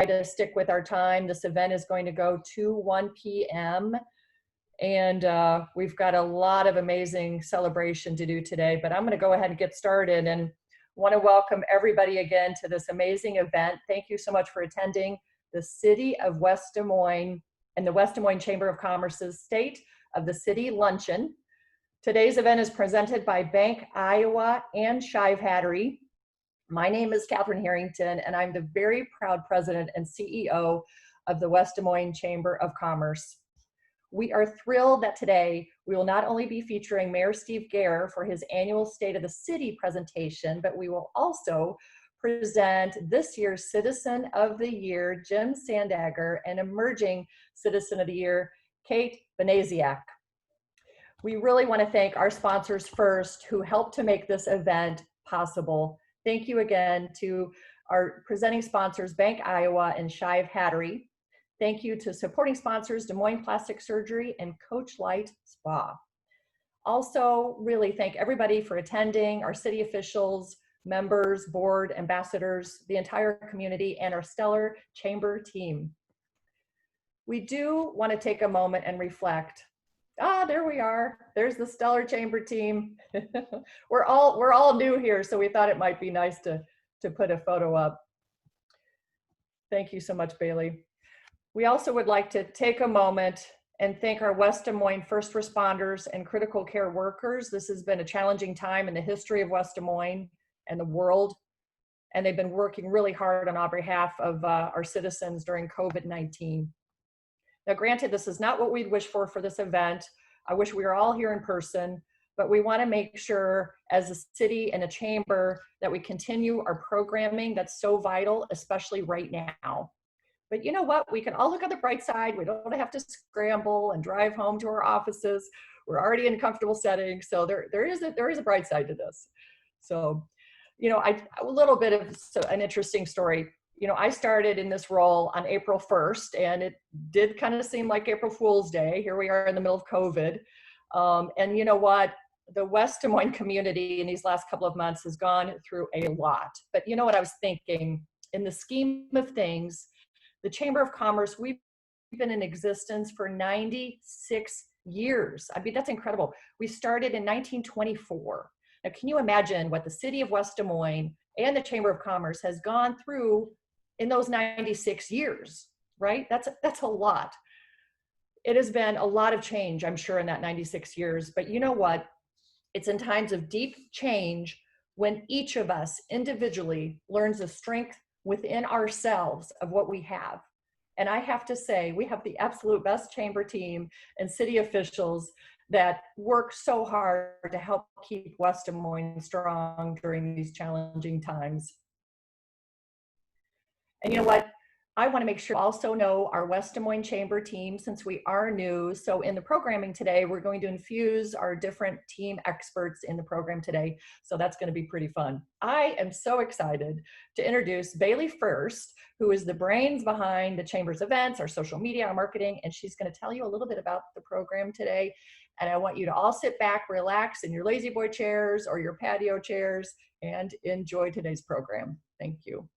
to stick with our time. This event is going to go to 1 p.m. And we've got a lot of amazing celebration to do today, but I'm going to go ahead and get started and want to welcome everybody again to this amazing event. Thank you so much for attending the City of West Des Moines and the West Des Moines Chamber of Commerce's State of the City Luncheon. Today's event is presented by Bank Iowa and Shive Hattery. My name is Catherine Harrington, and I'm the very proud president and CEO of the West Des Moines Chamber of Commerce. We are thrilled that today we will not only be featuring Mayor Steve Gaer for his annual State of the City presentation, but we will also present this year's Citizen of the Year, Jim Sandager, and Emerging Citizen of the Year, Kate Banasiak. We really want to thank our sponsors first who helped to make this event possible. Thank you again to our presenting sponsors, Bank Iowa and Shive Hattery. Thank you to supporting sponsors, Des Moines Plastic Surgery and Coach Light Spa. Also, really thank everybody for attending, our city officials, members, board, ambassadors, the entire community, and our stellar chamber team. We do want to take a moment and reflect. There we are. There's the stellar chamber team. We're all new here, so we thought it might be nice to put a photo up. Thank you so much, Bailey. We also would like to take a moment and thank our West Des Moines first responders and critical care workers. This has been a challenging time in the history of West Des Moines and the world, and they've been working really hard on behalf of our citizens during COVID-19. Now, granted, this is not what we'd wish for this event. I wish we were all here in person, but we want to make sure as a city and a chamber that we continue our programming that's so vital, especially right now. But you know what? We can all look on the bright side. We don't have to scramble and drive home to our offices. We're already in a comfortable setting. So there is a bright side to this. So, you know, a little bit of an interesting story. You know, I started in this role on April 1st, and it did kind of seem like April Fool's Day. Here we are in the middle of COVID. And you know what? The West Des Moines community in these last couple of months has gone through a lot. But you know what I was thinking? In the scheme of things, the Chamber of Commerce, we've been in existence for 96 years. I mean, that's incredible. We started in 1924. Now, can you imagine what the city of West Des Moines and the Chamber of Commerce has gone through in those 96 years, right? That's a lot. It has been a lot of change, I'm sure, in that 96 years. But you know what? It's in times of deep change when each of us individually learns the strength within ourselves of what we have. And I have to say, we have the absolute best chamber team and city officials that work so hard to help keep West Des Moines strong during these challenging times. And you know what? I want to make sure you also know our West Des Moines Chamber team, since we are new. So in the programming today, we're going to infuse our different team experts in the program today. So that's going to be pretty fun. I am so excited to introduce Bailey first, who is the brains behind the Chamber's events, our social media, our marketing, and she's going to tell you a little bit about the program today. And I want you to all sit back, relax in your lazy boy chairs or your patio chairs and enjoy today's program. Thank you.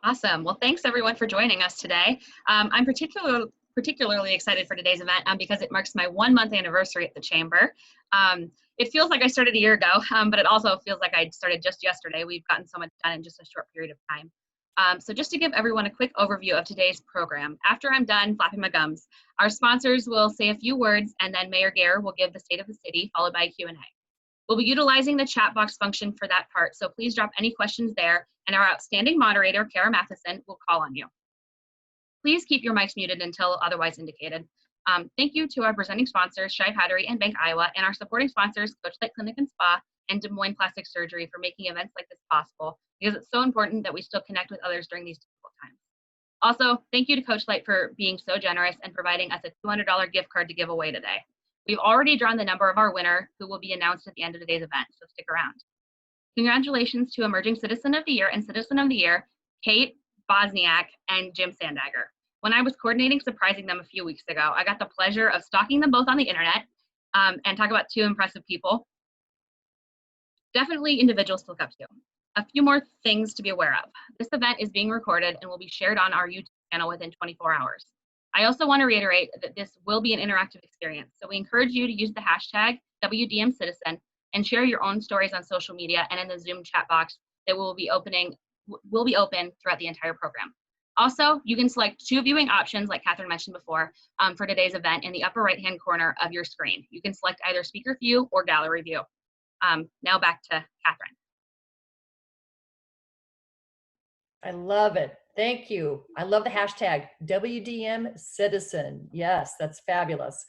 Awesome. Well, thanks everyone for joining us today. I'm particularly excited for today's event because it marks my 1 month anniversary at the Chamber. It feels like I started a year ago, but it also feels like I started just yesterday. We've gotten so much done in just a short period of time. So just to give everyone a quick overview of today's program, after I'm done flapping my gums, our sponsors will say a few words and then Mayor Gaer will give the state of the city, followed by a Q&A. We'll be utilizing the chat box function for that part, so please drop any questions there, and our outstanding moderator, Kara Matheson, will call on you. Please keep your mics muted until otherwise indicated. Thank you to our presenting sponsors, Shive Hattery and Bank Iowa, and our supporting sponsors, Coach Light Clinic and Spa, and Des Moines Plastic Surgery for making events like this possible, because it's so important that we still connect with others during these difficult times. Also, thank you to Coach Light for being so generous and providing us a $200 gift card to give away today. We've already drawn the number of our winner, who will be announced at the end of today's event, so stick around. Congratulations to Emerging Citizen of the Year and Citizen of the Year, Kate Banasiak and Jim Sandager. When I was coordinating surprising them a few weeks ago, I got the pleasure of stalking them both on the internet and talk about two impressive people. Definitely individuals to look up to. A few more things to be aware of. This event is being recorded and will be shared on our YouTube channel within 24 hours. I also want to reiterate that this will be an interactive experience, so we encourage you to use the hashtag WDMCitizen and share your own stories on social media and in the Zoom chat box that will be open throughout the entire program. Also, you can select 2 viewing options, like Catherine mentioned before, for today's event in the upper right-hand corner of your screen. You can select either speaker view or gallery view. Now back to Catherine. I love it. Thank you. I love the hashtag WDM Citizen. Yes, that's fabulous.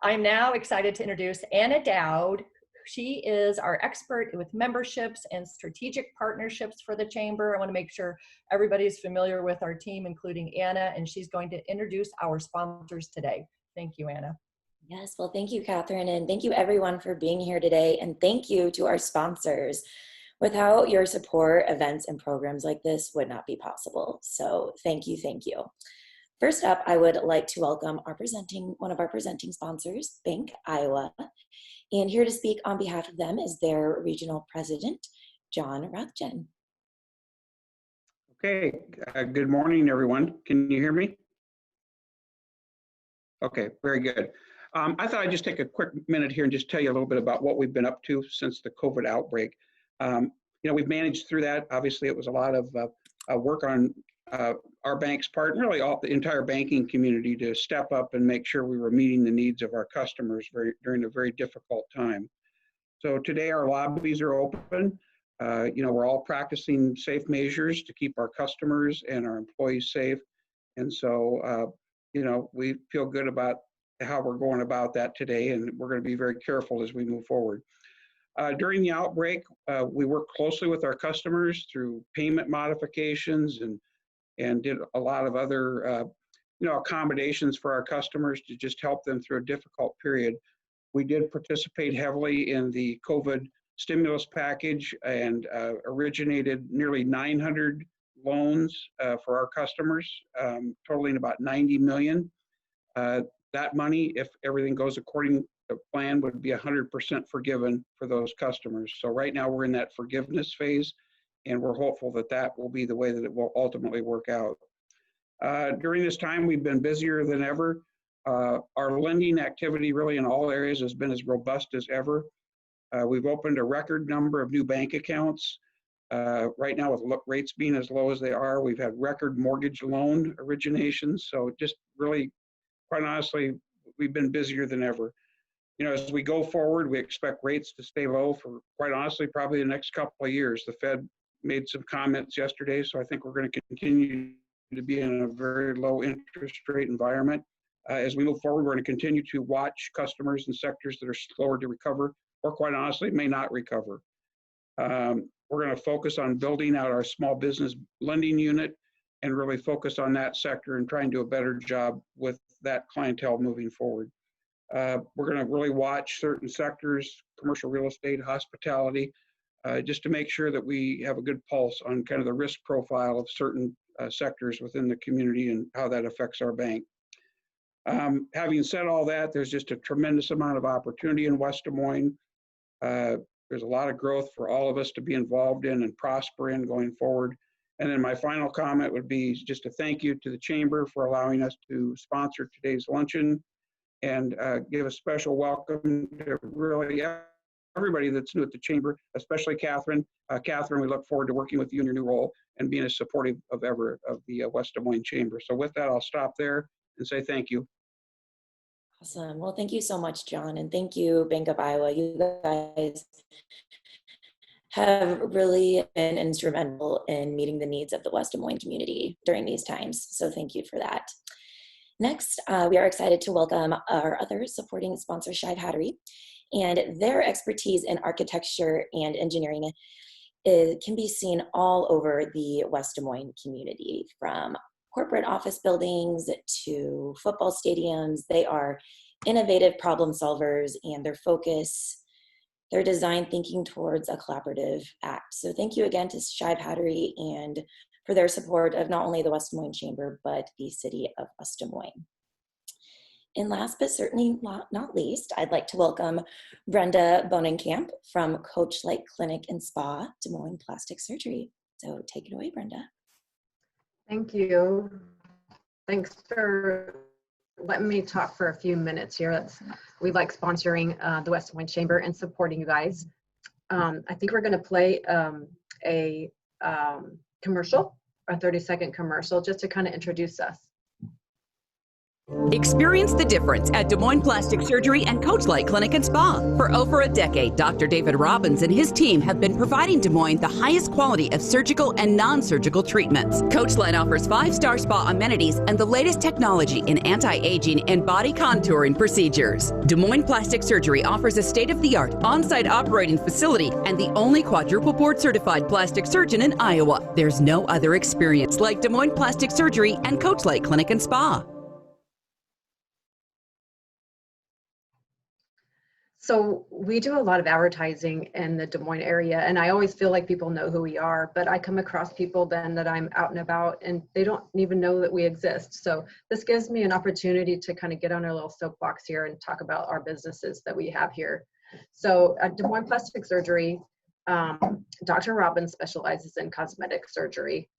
I'm now excited to introduce Anna Dowd. She is our expert with memberships and strategic partnerships for the Chamber. I want to make sure everybody's familiar with our team, including Anna, and she's going to introduce our sponsors today. Thank you, Anna. Yes, well, thank you, Catherine, and thank you everyone for being here today, and thank you to our sponsors. Without your support, events and programs like this would not be possible. So thank you, thank you. First up, I would like to welcome one of our presenting sponsors, Bank Iowa. And here to speak on behalf of them is their regional president, John Rothgen. Okay, good morning, everyone. Can you hear me? Okay, very good. I thought I'd just take a quick minute here and just tell you a little bit about what we've been up to since the COVID outbreak. We've managed through that. Obviously, it was a lot of work on our bank's part, and really the entire banking community, to step up and make sure we were meeting the needs of our customers during a very difficult time. So today our lobbies are open. We're all practicing safe measures to keep our customers and our employees safe. And so, we feel good about how we're going about that today, and we're going to be very careful as we move forward. During the outbreak, we worked closely with our customers through payment modifications and did a lot of other accommodations for our customers to just help them through a difficult period. We did participate heavily in the COVID stimulus package and originated nearly 900 loans for our customers, totaling about $90 million. That money, if everything goes according to plan, would be 100% forgiven for those customers. So right now we're in that forgiveness phase, and we're hopeful that that will be the way that it will ultimately work out. During this time, we've been busier than ever. Our lending activity really in all areas has been as robust as ever. We've opened a record number of new bank accounts. Right now, with rates being as low as they are, we've had record mortgage loan originations. So just really, quite honestly, we've been busier than ever. As we go forward, we expect rates to stay low for, quite honestly, probably the next couple of years. The Fed made some comments yesterday, so I think we're going to continue to be in a very low interest rate environment. As we move forward, we're going to continue to watch customers and sectors that are slower to recover, or quite honestly, may not recover. We're going to focus on building out our small business lending unit and really focus on that sector and try and do a better job with that clientele moving forward. We're going to really watch certain sectors, commercial real estate, hospitality, just to make sure that we have a good pulse on kind of the risk profile of certain sectors within the community and how that affects our bank. Having said all that, there's just a tremendous amount of opportunity in West Des Moines. There's a lot of growth for all of us to be involved in and prosper in going forward. And then my final comment would be just a thank you to the Chamber for allowing us to sponsor today's luncheon, and give a special welcome to really everybody that's new at the Chamber, especially Catherine. Catherine, we look forward to working with you in your new role and being as supportive of the West Des Moines Chamber. So with that, I'll stop there and say thank you. Awesome. Well, thank you so much, John, and thank you, Bank of Iowa. You guys have really been instrumental in meeting the needs of the West Des Moines community during these times. So thank you for that. Next, we are excited to welcome our other supporting sponsor, Shive Hattery, and their expertise in architecture and engineering can be seen all over the West Des Moines community, from corporate office buildings to football stadiums. They are innovative problem solvers, and their design thinking towards a collaborative act. So thank you again to Shive Hattery and for their support of not only the West Des Moines Chamber, but the city of West Des Moines. And last but certainly not least, I'd like to welcome Brenda Bonenkamp from Coach Light Clinic and Spa, Des Moines Plastic Surgery. So take it away, Brenda. Thank you. Thanks for letting me talk for a few minutes here. We like sponsoring the West Des Moines Chamber and supporting you guys. I think we're going to play a commercial, a 30-second commercial, just to kind of introduce us. Experience the difference at Des Moines Plastic Surgery and Coach Light Clinic and Spa. For over a decade, Dr. David Robbins and his team have been providing Des Moines the highest quality of surgical and non-surgical treatments. Coach Light offers 5-star spa amenities and the latest technology in anti-aging and body contouring procedures. Des Moines Plastic Surgery offers a state-of-the-art on-site operating facility and the only quadruple board certified plastic surgeon in Iowa. There's no other experience like Des Moines Plastic Surgery and Coach Light Clinic and Spa. So we do a lot of advertising in the Des Moines area, and I always feel like people know who we are, but I come across people then that I'm out and about and they don't even know that we exist. So this gives me an opportunity to kind of get on our little soapbox here and talk about our businesses that we have here. So at Des Moines Plastic Surgery, Dr. Robbins specializes in cosmetic surgery,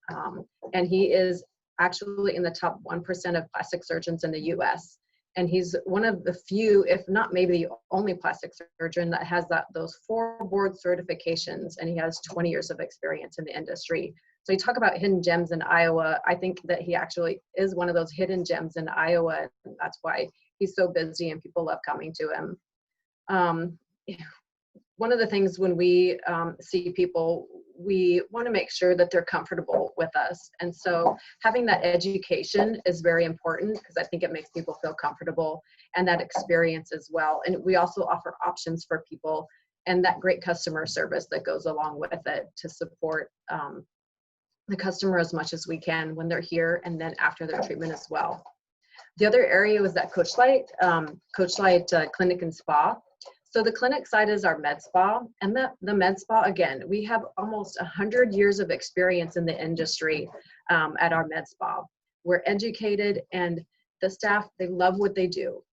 and he is actually in the top 1% of plastic surgeons in the US. And he's one of the few, if not maybe the only plastic surgeon that has those 4 board certifications, and he has 20 years of experience in the industry. So you talk about hidden gems in Iowa. I think that he actually is one of those hidden gems in Iowa, and that's why he's so busy and people love coming to him. One of the things when we see people, we want to make sure that they're comfortable with us. And so having that education is very important because I think it makes people feel comfortable, and that experience as well. And we also offer options for people and that great customer service that goes along with it to support the customer as much as we can when they're here and then after their treatment as well. The other area was that Coach Light Clinic and Spa. So the clinic side is our med spa, and the med spa, again, we have almost 100 years of experience in the industry at our med spa. We're educated, and the staff, they love what they do.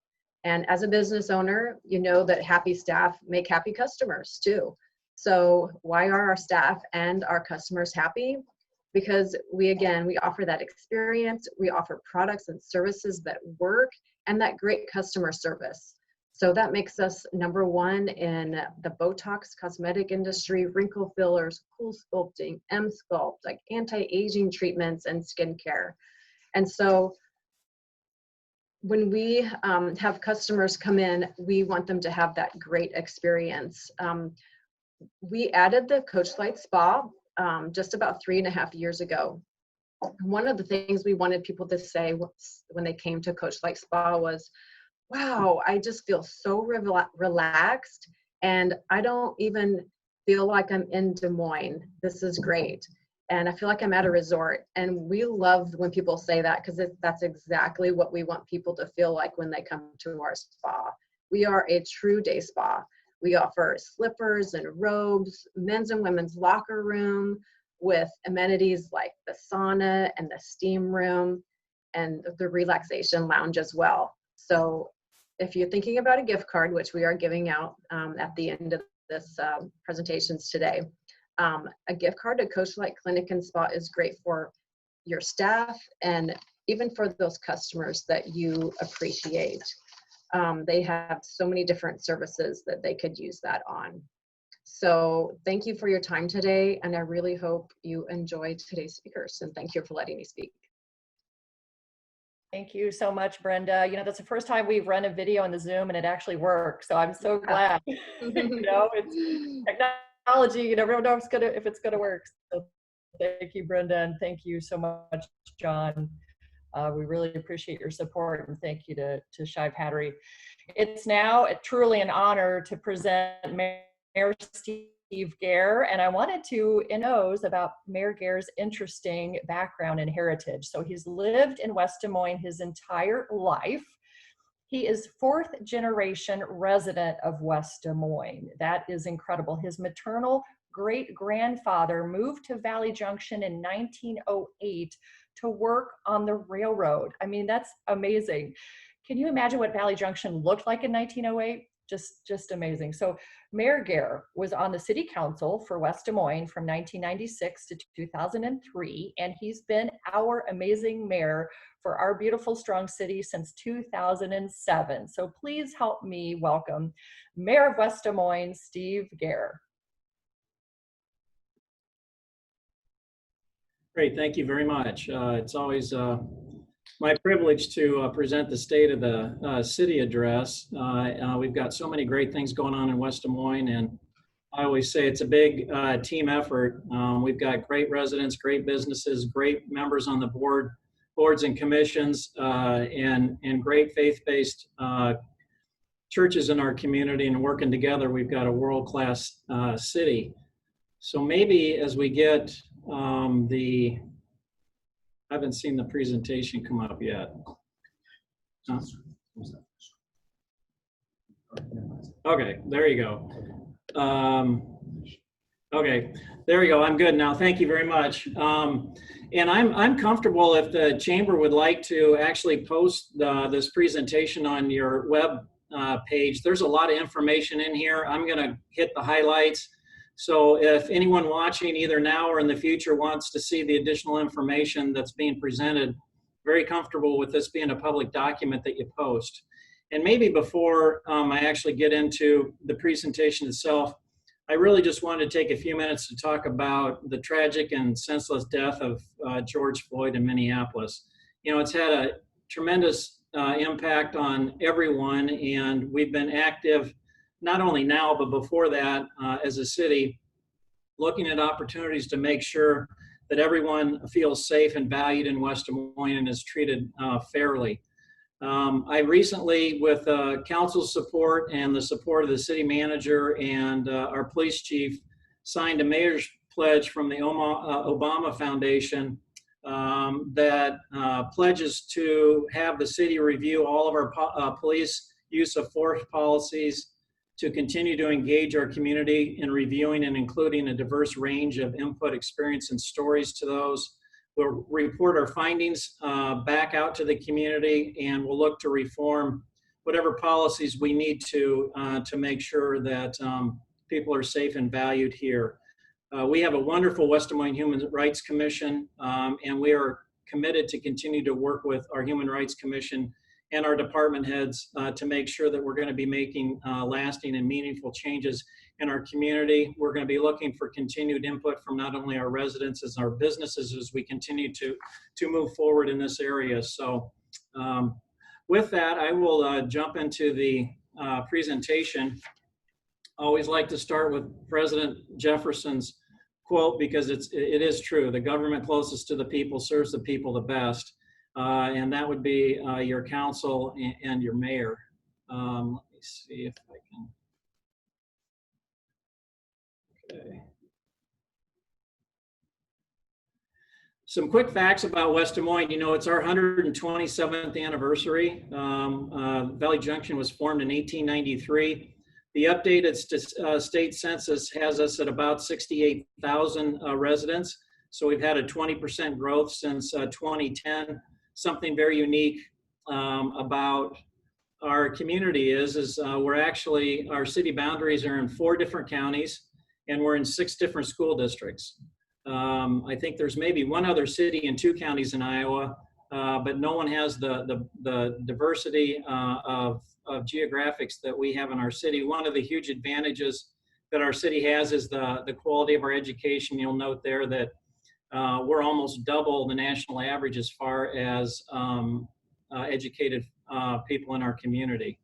And as a business owner, you know that happy staff make happy customers too. So why are our staff and our customers happy? Because we offer that experience, we offer products and services that work, and that great customer service. So that makes us #1 in the Botox cosmetic industry, wrinkle fillers, cool sculpting, M-Sculpt, like anti-aging treatments and skincare. And so when we have customers come in, we want them to have that great experience. We added the Coach Light Spa just about 3.5 years ago. One of the things we wanted people to say when they came to Coach Light Spa was, wow, I just feel so relaxed, and I don't even feel like I'm in Des Moines. This is great. And I feel like I'm at a resort. And we love when people say that, because that's exactly what we want people to feel like when they come to our spa. We are a true day spa. We offer slippers and robes, men's and women's locker room with amenities like the sauna and the steam room and the relaxation lounge as well. So if you're thinking about a gift card, which we are giving out at the end of this presentations today, a gift card to Coach Light Clinic and Spa is great for your staff and even for those customers that you appreciate. They have so many different services that they could use that on. So thank you for your time today, and I really hope you enjoyed today's speakers, and thank you for letting me speak. Thank you so much, Brenda. You know, that's the first time we've run a video on the Zoom and it actually works. So I'm so glad. You know, it's technology, you never know if it's gonna work. So thank you, Brenda, and thank you so much, John. We really appreciate your support, and thank you to Shive Hattery. It's now truly an honor to present Mayor Steve Gaer, and I wanted to introduce about Mayor Gaer's interesting background and heritage. So he's lived in West Des Moines his entire life. He is 4th generation resident of West Des Moines. That is incredible. His maternal great-grandfather moved to Valley Junction in 1908 to work on the railroad. I mean, that's amazing. Can you imagine what Valley Junction looked like in 1908? Just amazing. So Mayor Gaer was on the city council for West Des Moines from 1996 to 2003, and he's been our amazing mayor for our beautiful, strong city since 2007. So please help me welcome Mayor of West Des Moines, Steve Gaer. Great, thank you very much. It's always my privilege to present the State of the City address. We've got so many great things going on in West Des Moines, and I always say it's a big team effort. We've got great residents, great businesses, great members on the boards and commissions, and great faith-based churches in our community, and working together, we've got a world-class city. So maybe as we get I haven't seen the presentation come up yet. Huh? Okay, there you go. Okay, there we go. I'm good now. Thank you very much. And I'm comfortable if the chamber would like to actually post this presentation on your web page. There's a lot of information in here. I'm going to hit the highlights. So if anyone watching either now or in the future wants to see the additional information that's being presented, very comfortable with this being a public document that you post. And maybe before I actually get into the presentation itself, I really just wanted to take a few minutes to talk about the tragic and senseless death of George Floyd in Minneapolis. You know, it's had a tremendous impact on everyone, and we've been active not only now, but before that, as a city, looking at opportunities to make sure that everyone feels safe and valued in West Des Moines and is treated fairly. I recently, with council's support and the support of the city manager and our police chief, signed a mayor's pledge from the Obama Foundation that pledges to have the city review all of our police use of force policies, to continue to engage our community in reviewing and including a diverse range of input, experience, and stories to those. We'll report our findings back out to the community, and we'll look to reform whatever policies we need to make sure that people are safe and valued here. We have a wonderful West Des Moines Human Rights Commission, and we are committed to continue to work with our Human Rights Commission and our department heads to make sure that we're going to be making lasting and meaningful changes in our community. We're going to be looking for continued input from not only our residents as our businesses as we continue to move forward in this area. So with that, I will jump into the presentation. I always like to start with President Jefferson's quote, because it is true. The government closest to the people serves the people the best. And that would be your council and your mayor. Let me see if I can. Okay. Some quick facts about West Des Moines. You know, it's our 127th anniversary. Valley Junction was formed in 1893. The updated state census has us at about 68,000 residents. So we've had a 20% growth since 2010. Something very unique about our community is we're actually, our city boundaries are in 4 different counties, and we're in 6 different school districts. I think there's maybe one other city in 2 counties in Iowa, but no one has the diversity of geographics that we have in our city. One of the huge advantages that our city has is the quality of our education. You'll note there that we're almost double the national average as far as educated people in our community.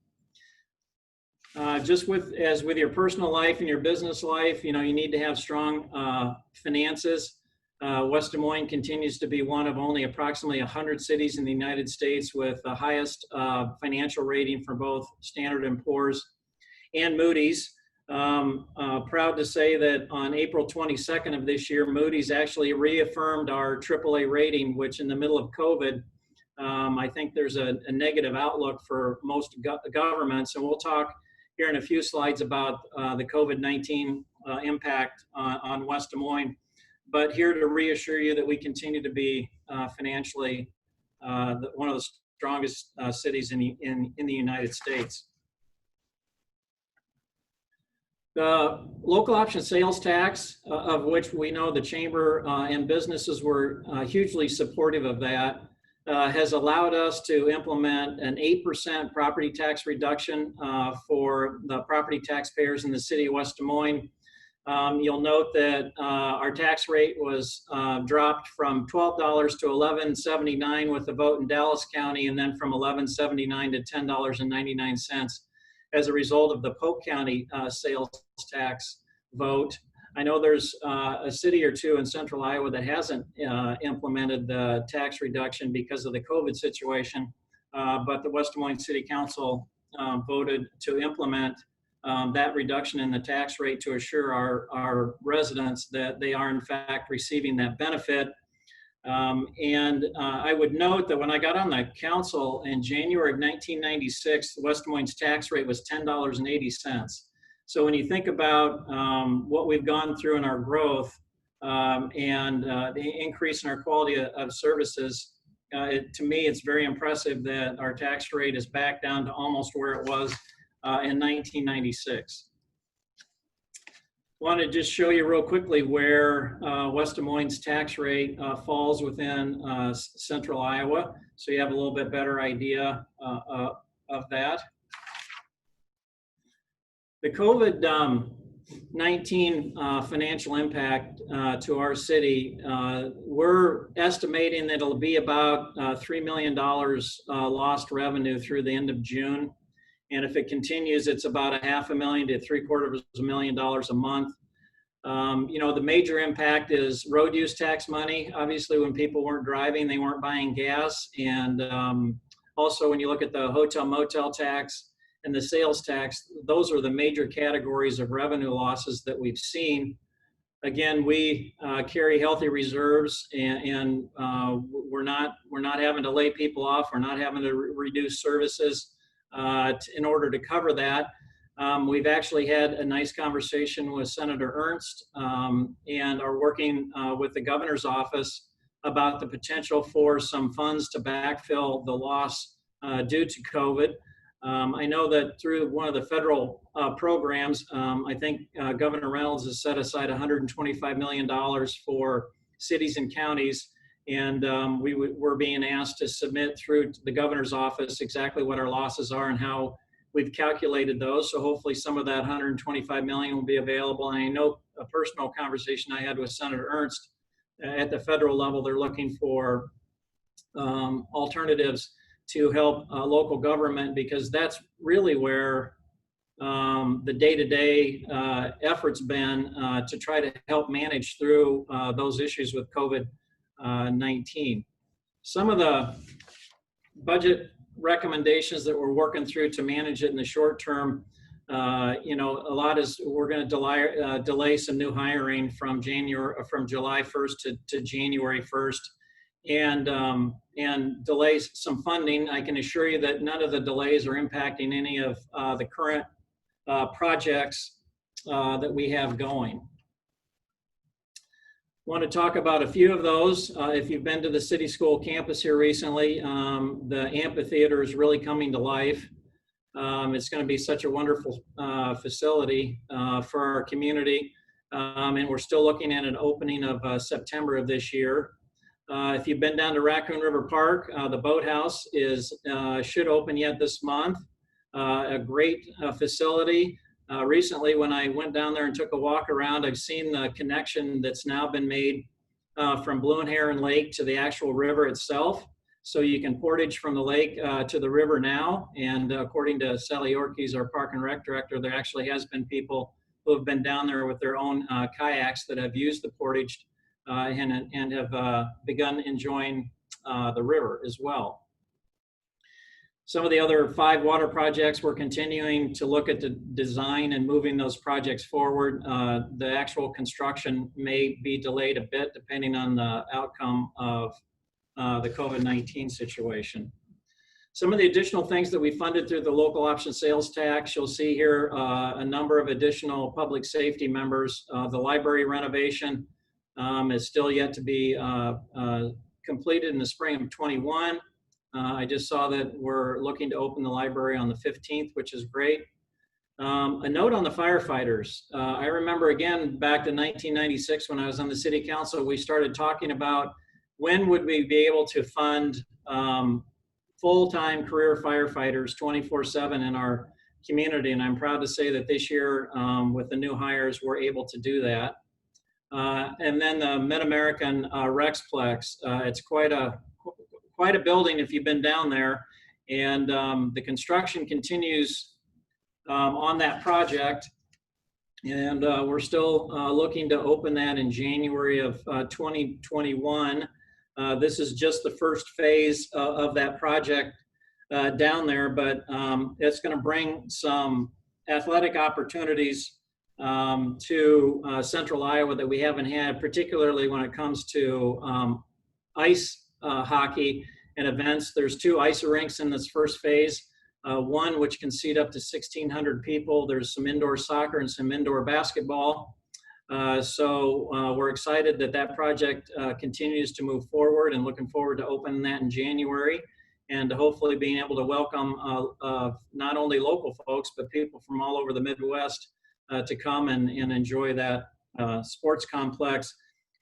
Just as with your personal life and your business life, you know, you need to have strong finances. West Des Moines continues to be one of only approximately 100 cities in the United States with the highest financial rating for both Standard & Poor's and Moody's. Proud to say that on April 22nd of this year, Moody's actually reaffirmed our AAA rating, which in the middle of COVID, I think there's a negative outlook for most governments. And we'll talk here in a few slides about the COVID-19 impact on West Des Moines. But here to reassure you that we continue to be financially one of the strongest cities in the United States. The local option sales tax, of which we know the chamber and businesses were hugely supportive of that, has allowed us to implement an 8% property tax reduction for the property taxpayers in the city of West Des Moines. You'll note that our tax rate was dropped from $12 to $11.79 with the vote in Dallas County, and then from $11.79 to $10.99 as a result of the Polk County sales tax vote. I know there's a city or two in central Iowa that hasn't implemented the tax reduction because of the COVID situation, but the West Des Moines City Council voted to implement that reduction in the tax rate to assure our residents that they are in fact receiving that benefit. I would note that when I got on the council in January of 1996, the West Des Moines tax rate was $10.80. So when you think about what we've gone through in our growth and the increase in our quality of services, to me, it's very impressive that our tax rate is back down to almost where it was in 1996. Want to just show you real quickly where West Des Moines tax rate falls within central Iowa, so you have a little bit better idea of that. The COVID-19 financial impact to our city, we're estimating that it'll be about $3 million lost revenue through the end of June. And if it continues, it's about $500,000 to $750,000 a month. You know, the major impact is road use tax money. Obviously, when people weren't driving, they weren't buying gas. And also, when you look at the hotel motel tax and the sales tax, those are the major categories of revenue losses that we've seen. Again, we carry healthy reserves, and we're not having to lay people off. We're not having to reduce services in order to cover that. We've actually had a nice conversation with Senator Ernst and are working with the governor's office about the potential for some funds to backfill the loss due to COVID. I know that through one of the federal programs, I think Governor Reynolds has set aside $125 million for cities and counties, and we're being asked to submit through the governor's office exactly what our losses are and how we've calculated those. So hopefully some of that $125 million will be available. And I know a personal conversation I had with Senator Ernst at the federal level, they're looking for alternatives to help local government, because that's really where the day-to-day effort's been to try to help manage through those issues with COVID-19. Some of the budget recommendations that we're working through to manage it in the short term, you know, a lot is we're going to delay some new hiring from July 1st to January 1st, and delay some funding. I can assure you that none of the delays are impacting any of the current projects that we have going. Want to talk about a few of those. If you've been to the City School campus here recently, the amphitheater is really coming to life. It's going to be such a wonderful facility for our community, and we're still looking at an opening of September of this year. If you've been down to Raccoon River Park, the boathouse should open yet this month. A great facility. Recently, when I went down there and took a walk around, I've seen the connection that's now been made from Blue and Heron Lake to the actual river itself. So you can portage from the lake to the river now. And according to Sally Orkes, our Park and Rec Director, there actually has been people who have been down there with their own kayaks that have used the portage and have begun enjoying the river as well. Some of the other 5 water projects, we're continuing to look at the design and moving those projects forward. The actual construction may be delayed a bit depending on the outcome of the COVID-19 situation. Some of the additional things that we funded through the local option sales tax, you'll see here a number of additional public safety members. The library renovation is still yet to be completed in the spring of '21. I just saw that we're looking to open the library on the 15th, which is great. A note on the firefighters. I remember again back to 1996 when I was on the city council, we started talking about when would we be able to fund full-time career firefighters 24/7 in our community. And I'm proud to say that this year with the new hires, we're able to do that. And then the Mid-American Rexplex. It's quite a building if you've been down there. And the construction continues on that project. And we're still looking to open that in January of 2021. This is just the first phase of that project down there, but it's going to bring some athletic opportunities to Central Iowa that we haven't had, particularly when it comes to ice hockey and events. There's 2 ice rinks in this first phase. One which can seat up to 1,600 people. There's some indoor soccer and some indoor basketball. So we're excited that that project continues to move forward, and looking forward to opening that in January, and hopefully being able to welcome not only local folks, but people from all over the Midwest to come and enjoy that sports complex.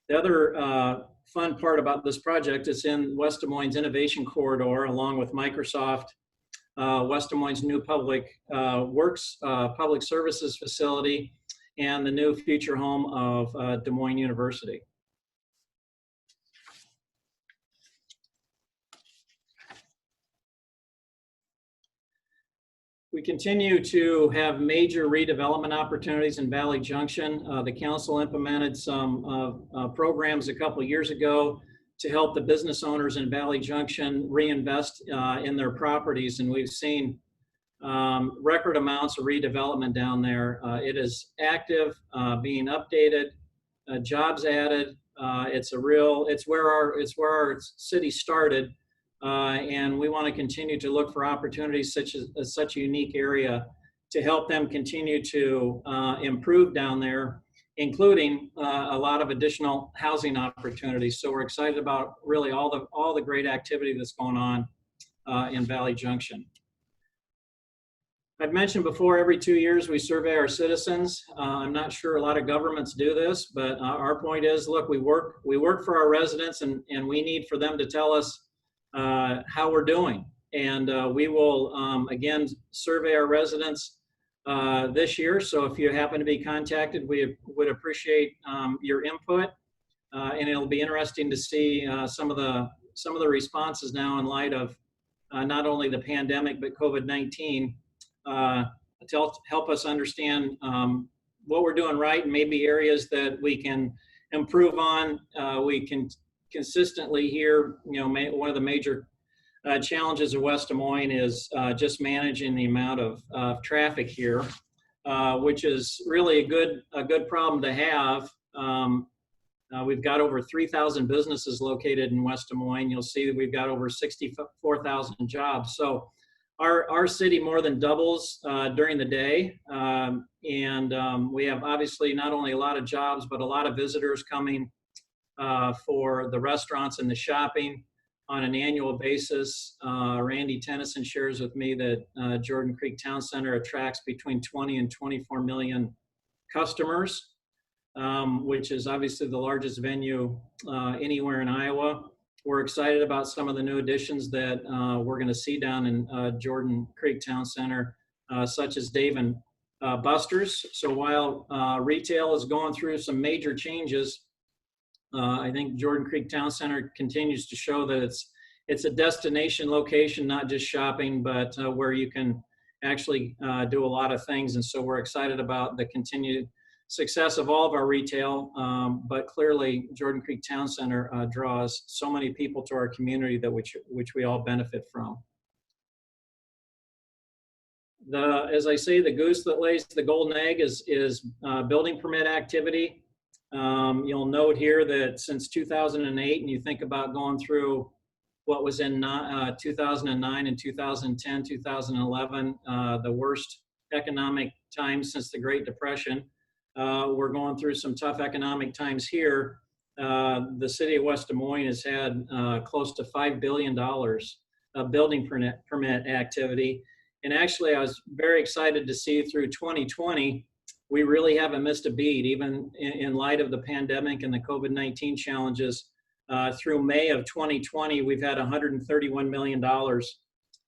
The other fun part about this project is in West Des Moines Innovation Corridor, along with Microsoft, West Des Moines new public works, public services facility, and the new future home of Des Moines University. We continue to have major redevelopment opportunities in Valley Junction. The council implemented some programs a couple of years ago to help the business owners in Valley Junction reinvest in their properties, and we've seen record amounts of redevelopment down there. It is active, being updated, jobs added. It's where our city started, and we want to continue to look for opportunities such a unique area to help them continue to improve down there, including a lot of additional housing opportunities. So we're excited about really all the great activity that's going on in Valley Junction. I've mentioned before, every 2 years we survey our citizens. I'm not sure a lot of governments do this, but our point is, look, we work for our residents, and we need for them to tell us how we're doing. And we will, again, survey our residents this year. So if you happen to be contacted, we would appreciate your input. And it'll be interesting to see some of the responses now in light of not only the pandemic, but COVID-19. To help us understand what we're doing right, and maybe areas that we can improve on. We can consistently hear, one of the major challenges of West Des Moines is just managing the amount of traffic here, which is really a good problem to have. We've got over 3,000 businesses located in West Des Moines. You'll see that we've got over 64,000 jobs. So our city more than doubles during the day, and we have obviously not only a lot of jobs, but a lot of visitors coming for the restaurants and the shopping on an annual basis. Randy Tennyson shares with me that Jordan Creek Town Center attracts between 20 and 24 million customers, which is obviously the largest venue anywhere in Iowa. We're excited about some of the new additions that we're going to see down in Jordan Creek Town Center, such as Dave and Buster's. So while retail is going through some major changes, I think Jordan Creek Town Center continues to show that it's a destination location, not just shopping, but where you can actually do a lot of things. And so we're excited about the continued success of all of our retail, but clearly Jordan Creek Town Center draws so many people to our community that which we all benefit from. As I say, the goose that lays the golden egg is building permit activity. You'll note here that since 2008, and you think about going through what was in 2009 and 2010, 2011, the worst economic times since the Great Depression. We're going through some tough economic times here. The city of West Des Moines has had close to $5 billion building permit activity. And actually, I was very excited to see through 2020, we really haven't missed a beat, even in light of the pandemic and the COVID-19 challenges. Through May of 2020, we've had $131 million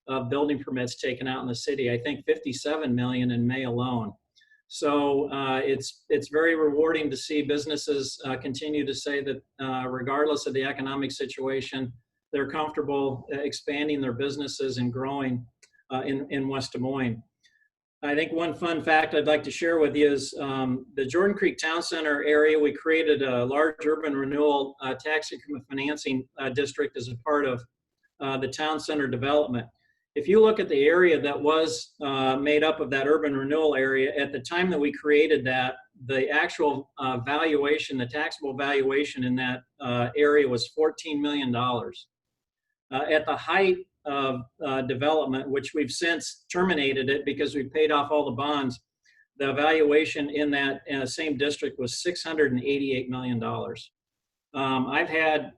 of building permits taken out in the city. I think 57 million in May alone. So it's very rewarding to see businesses continue to say that regardless of the economic situation, they're comfortable expanding their businesses and growing in West Des Moines. I think one fun fact I'd like to share with you is the Jordan Creek Town Center area, we created a large urban renewal tax increment financing district as a part of the town center development. If you look at the area that was made up of that urban renewal area, at the time that we created that, the actual valuation, the taxable valuation in that area was $14 million. At the height of development, which we've since terminated it because we paid off all the bonds, the valuation in that same district was $688 million. I've had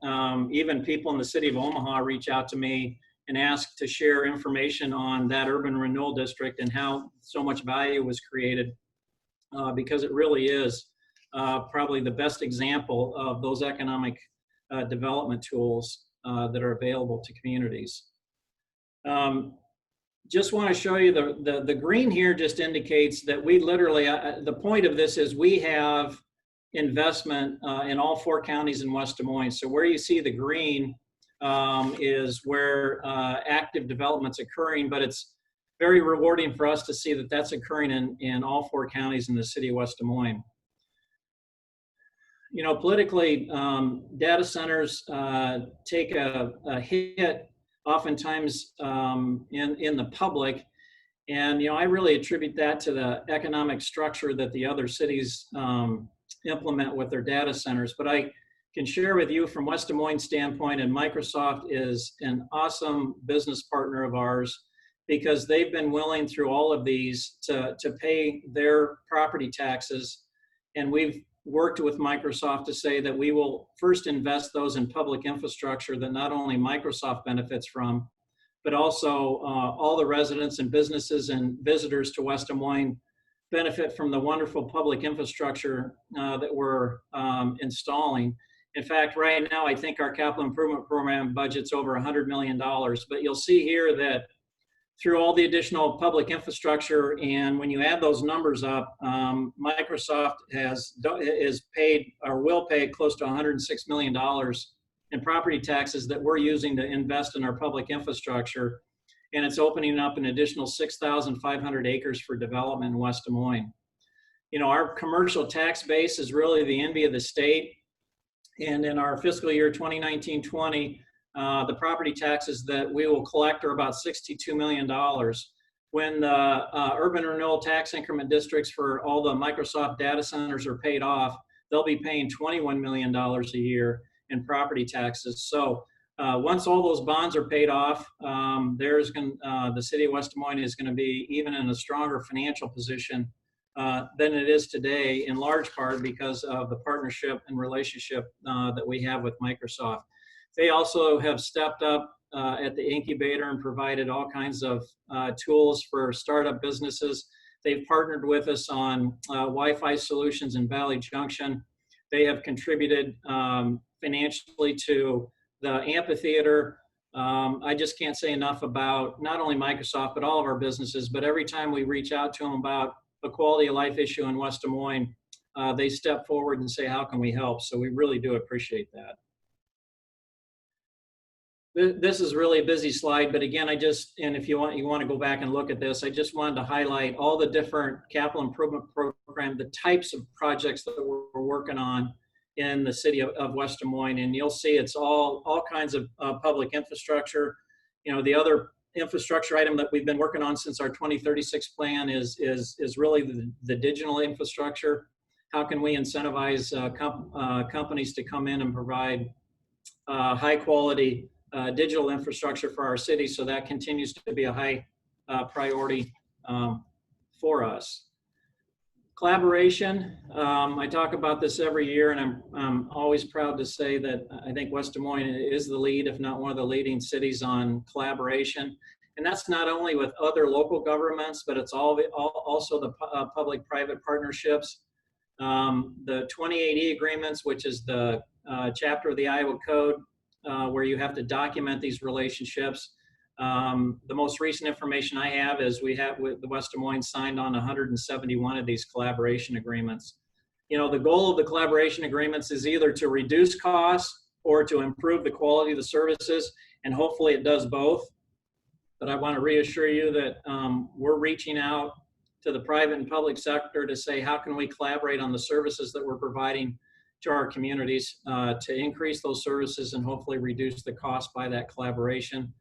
even people in the city of Omaha reach out to me and ask to share information on that urban renewal district and how so much value was created because it really is probably the best example of those economic development tools that are available to communities. Just want to show you the green here just indicates that we literally, the point of this is we have investment in all 4 counties in West Des Moines. So where you see the green is where active development's occurring, but it's very rewarding for us to see that that's occurring in all 4 counties in the city of West Des Moines. You know, politically, data centers take a hit oftentimes in the public. And, you know, I really attribute that to the economic structure that the other cities implement with their data centers. But I can share with you from West Des Moines standpoint, and Microsoft is an awesome business partner of ours because they've been willing through all of these to pay their property taxes. And we've worked with Microsoft to say that we will first invest those in public infrastructure that not only Microsoft benefits from, but also all the residents and businesses and visitors to West Des Moines benefit from the wonderful public infrastructure that we're installing. In fact, right now, I think our capital improvement program budget's over $100 million, but you'll see here that through all the additional public infrastructure, and when you add those numbers up, Microsoft is paid or will pay close to $106 million in property taxes that we're using to invest in our public infrastructure. And it's opening up an additional 6,500 acres for development in West Des Moines. You know, our commercial tax base is really the envy of the state. And in our fiscal year 2019-20, the property taxes that we will collect are about $62 million. When the urban renewal tax increment districts for all the Microsoft data centers are paid off, they'll be paying $21 million a year in property taxes. So once all those bonds are paid off, the city of West Des Moines is going to be even in a stronger financial position than it is today, in large part because of the partnership and relationship that we have with Microsoft. They also have stepped up at the incubator and provided all kinds of tools for startup businesses. They've partnered with us on Wi-Fi solutions in Valley Junction. They have contributed financially to the amphitheater. I just can't say enough about not only Microsoft, but all of our businesses. But every time we reach out to them about a quality of life issue in West Des Moines, they step forward and say, how can we help? So we really do appreciate that. This is really a busy slide, but again, and if you want to go back and look at this, I just wanted to highlight all the different capital improvement program, the types of projects that we're working on in the city of West Des Moines. And you'll see it's all kinds of public infrastructure. You know, the other infrastructure item that we've been working on since our 2036 plan is really the digital infrastructure. How can we incentivize companies to come in and provide high quality digital infrastructure for our city, so that continues to be a high priority for us. Collaboration, I talk about this every year, and I'm always proud to say that I think West Des Moines is the lead, if not one of the leading cities on collaboration. And that's not only with other local governments, but it's also the public-private partnerships. The 28E agreements, which is the chapter of the Iowa Code, where you have to document these relationships. The most recent information I have is the West Des Moines signed on 171 of these collaboration agreements. You know, the goal of the collaboration agreements is either to reduce costs or to improve the quality of the services, and hopefully it does both. But I want to reassure you that we're reaching out to the private and public sector to say, how can we collaborate on the services that we're providing to our communities to increase those services and hopefully reduce the cost by that collaboration.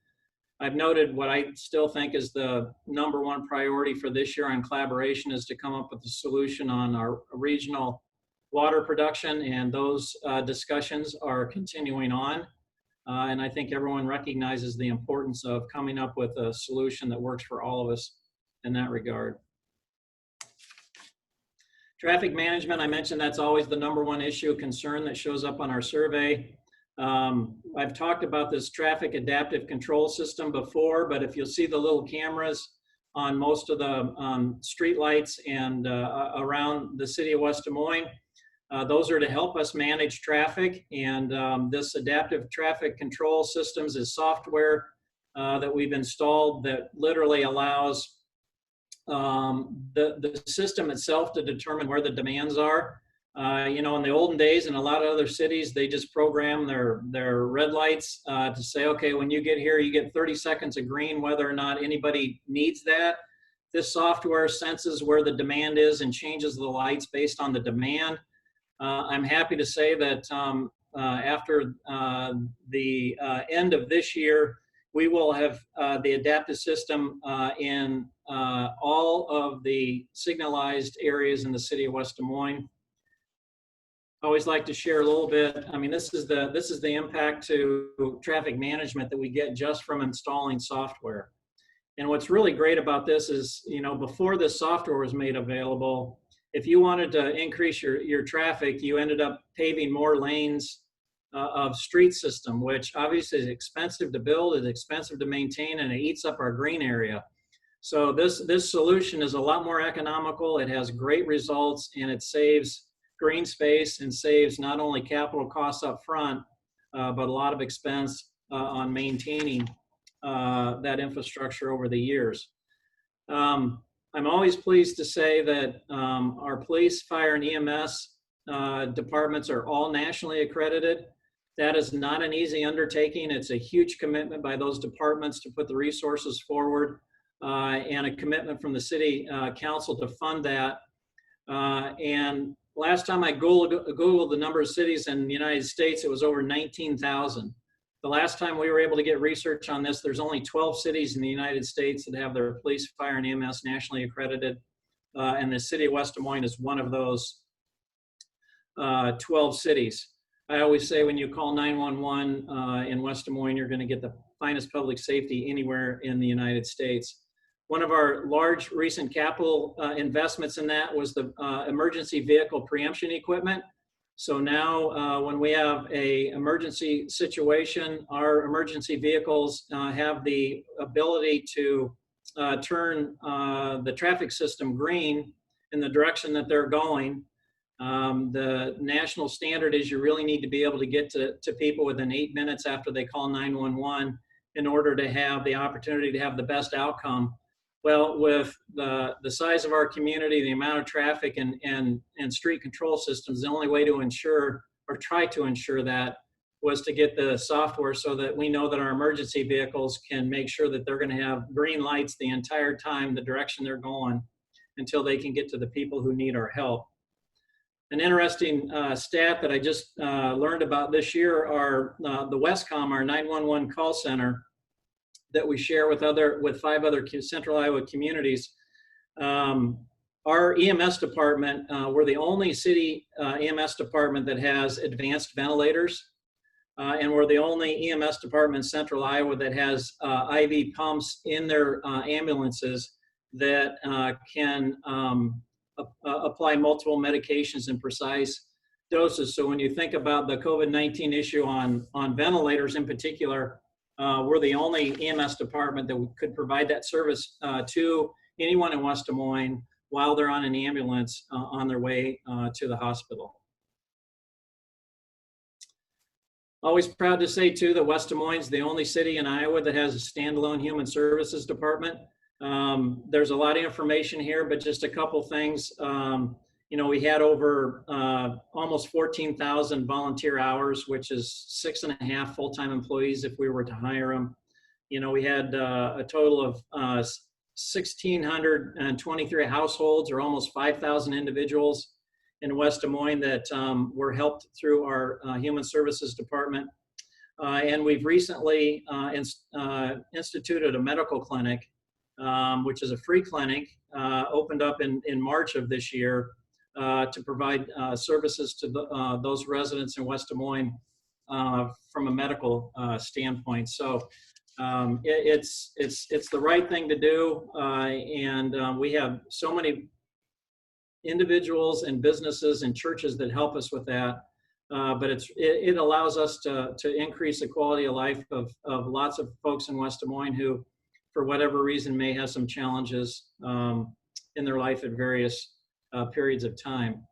I've noted what I still think is the #1 priority for this year on collaboration is to come up with a solution on our regional water production, and those discussions are continuing on. And I think everyone recognizes the importance of coming up with a solution that works for all of us in that regard. Traffic management, I mentioned that's always the #1 issue of concern that shows up on our survey. I've talked about this traffic adaptive control system before, but if you'll see the little cameras on most of the street lights and around the city of West Des Moines, those are to help us manage traffic. And this adaptive traffic control systems is software that we've installed that literally allows the system itself to determine where the demands are. You know, in the olden days, in a lot of other cities, they just program their red lights to say, okay, when you get here, you get 30 seconds of green, whether or not anybody needs that. This software senses where the demand is and changes the lights based on the demand. I'm happy to say that after the end of this year, we will have the adaptive system in all of the signalized areas in the city of West Des Moines. I always like to share a little bit. I mean, this is the impact to traffic management that we get just from installing software. And what's really great about this is, you know, before this software was made available, if you wanted to increase your traffic, you ended up paving more lanes of street system, which obviously is expensive to build, it's expensive to maintain, and it eats up our green area. So this solution is a lot more economical. It has great results, and it saves green space and saves not only capital costs up front, but a lot of expense on maintaining that infrastructure over the years. I'm always pleased to say that our police, fire, and EMS departments are all nationally accredited. That is not an easy undertaking. It's a huge commitment by those departments to put the resources forward and a commitment from the city council to fund that. And last time I Googled the number of cities in the United States, it was over 19,000. The last time we were able to get research on this, there's only 12 cities in the United States that have their police, fire, and EMS nationally accredited. And the city of West Des Moines is one of those 12 cities. I always say when you call 911 in West Des Moines, you're going to get the finest public safety anywhere in the United States. One of our large recent capital investments in that was the emergency vehicle preemption equipment. So now when we have an emergency situation, our emergency vehicles have the ability to turn the traffic system green in the direction that they're going. The national standard is you really need to be able to get to people within 8 minutes after they call 911 in order to have the opportunity to have the best outcome. Well, with the size of our community, the amount of traffic and street control systems, the only way to ensure or try to ensure that was to get the software so that we know that our emergency vehicles can make sure that they're going to have green lights the entire time, the direction they're going, until they can get to the people who need our help. An interesting stat that I just learned about this year are the Westcom, our 911 call center that we share with 5 other central Iowa communities. Our EMS department, we're the only city EMS department that has advanced ventilators. And we're the only EMS department in central Iowa that has IV pumps in their ambulances that can apply multiple medications in precise doses. So when you think about the COVID-19 issue on ventilators in particular, we're the only EMS department that could provide that service to anyone in West Des Moines while they're on an ambulance on their way to the hospital. Always proud to say too that West Des Moines is the only city in Iowa that has a standalone human services department. There's a lot of information here, but just a couple things. You know, we had over almost 14,000 volunteer hours, which is 6.5 full-time employees if we were to hire them. You know, we had a total of 1,623 households, or almost 5,000 individuals in West Des Moines that were helped through our Human Services Department. And we've recently instituted a medical clinic, which is a free clinic, opened up in March of this year to provide services to those residents in West Des Moines from a medical standpoint. So it's the right thing to do, and we have so many individuals and businesses and churches that help us with that. But it allows us to increase the quality of life of lots of folks in West Des Moines who, for whatever reason, may have some challenges in their life at various periods of time.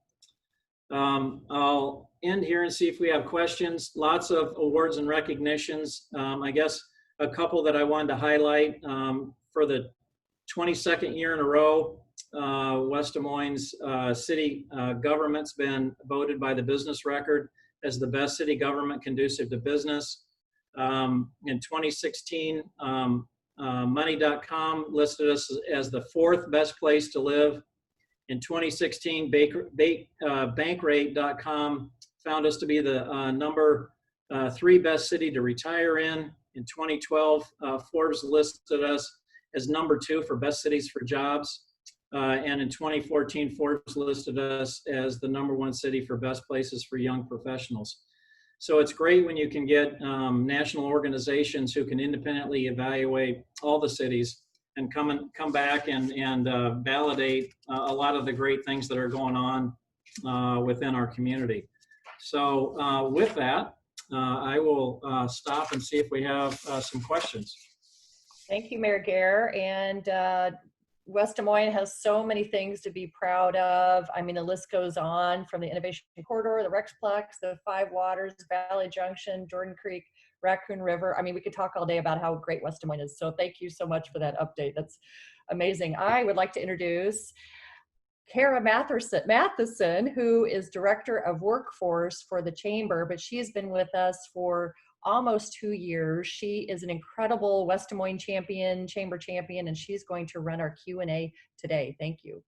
I'll end here and see if we have questions. Lots of awards and recognitions. I guess a couple that I wanted to highlight for the 22nd year in a row. West Des Moines city government's been voted by the Business Record as the best city government conducive to business. In 2016, Money.com listed us as the 4th best place to live. In 2016, Bankrate.com found us to be the number 3 best city to retire in. In 2012, Forbes listed us as number 2 for best cities for jobs. And in 2014, Forbes listed us as the number 1 city for best places for young professionals. So it's great when you can get national organizations who can independently evaluate all the cities and come back and validate a lot of the great things that are going on within our community. So with that, I will stop and see if we have some questions. Thank you, Mayor Gaer. And West Des Moines has so many things to be proud of. I mean, the list goes on, from the Innovation Corridor, the Rexplex, the 5 Waters, Valley Junction, Jordan Creek, Raccoon River. I mean, we could talk all day about how great West Des Moines is. So thank you so much for that update. That's amazing. I would like to introduce Kara Matheson, who is Director of Workforce for the Chamber, but she's been with us for almost 2 years. She is an incredible West Des Moines champion, Chamber champion, and she's going to run our Q&A today. Thank you.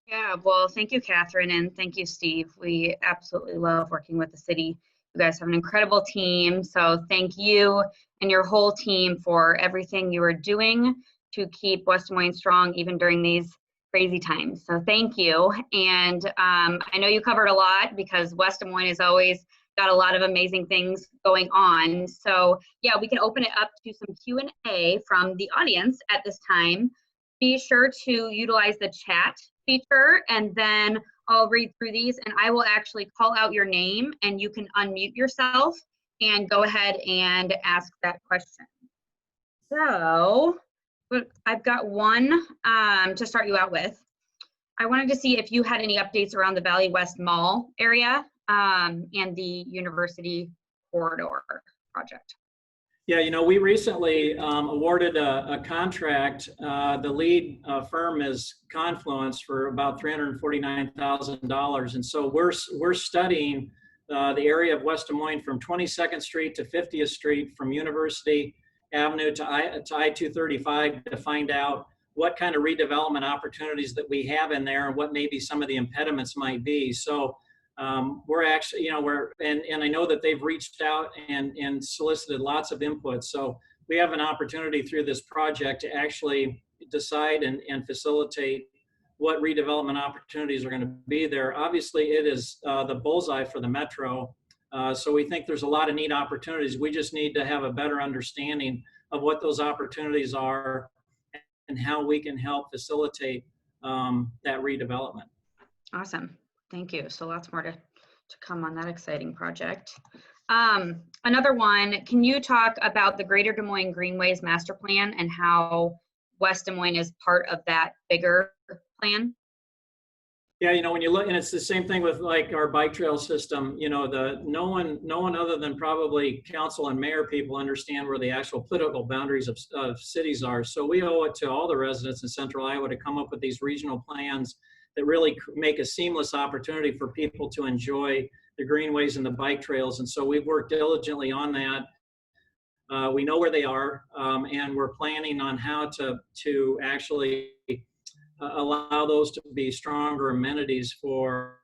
Yeah, well, thank you, Catherine, and thank you, Steve. We absolutely love working with the city. You guys have an incredible team, so thank you and your whole team for everything you are doing to keep West Des Moines strong, even during these crazy times. So thank you. And I know you covered a lot because West Des Moines has always got a lot of amazing things going on. So yeah, we can open it up to some Q&A from the audience at this time. Be sure to utilize the chat feature, and then I'll read through these and I will actually call out your name and you can unmute yourself and go ahead and ask that question. So I've got one to start you out with. I wanted to see if you had any updates around the Valley West Mall area and the University Corridor project. Yeah, you know, we recently awarded a contract. The lead firm is Confluence for about $349,000, and so we're studying the area of West Des Moines from 22nd Street to 50th Street, from University Avenue to I-235, to find out what kind of redevelopment opportunities that we have in there and what maybe some of the impediments might be. So we're actually, you know, and I know that they've reached out and solicited lots of input. So we have an opportunity through this project to actually decide and facilitate what redevelopment opportunities are going to be there. Obviously, it is the bullseye for the metro. So we think there's a lot of neat opportunities. We just need to have a better understanding of what those opportunities are and how we can help facilitate that redevelopment. Awesome. Thank you. So lots more to come on that exciting project. Another one, can you talk about the Greater Des Moines Greenways Master Plan and how West Des Moines is part of that bigger plan? Yeah, you know, when you look, and it's the same thing with like our bike trail system, you know, no one other than probably council and mayor people understand where the actual political boundaries of cities are. So we owe it to all the residents in Central Iowa to come up with these regional plans that really make a seamless opportunity for people to enjoy the greenways and the bike trails. And so we've worked diligently on that. We know where they are, and we're planning on how to actually allow those to be stronger amenities for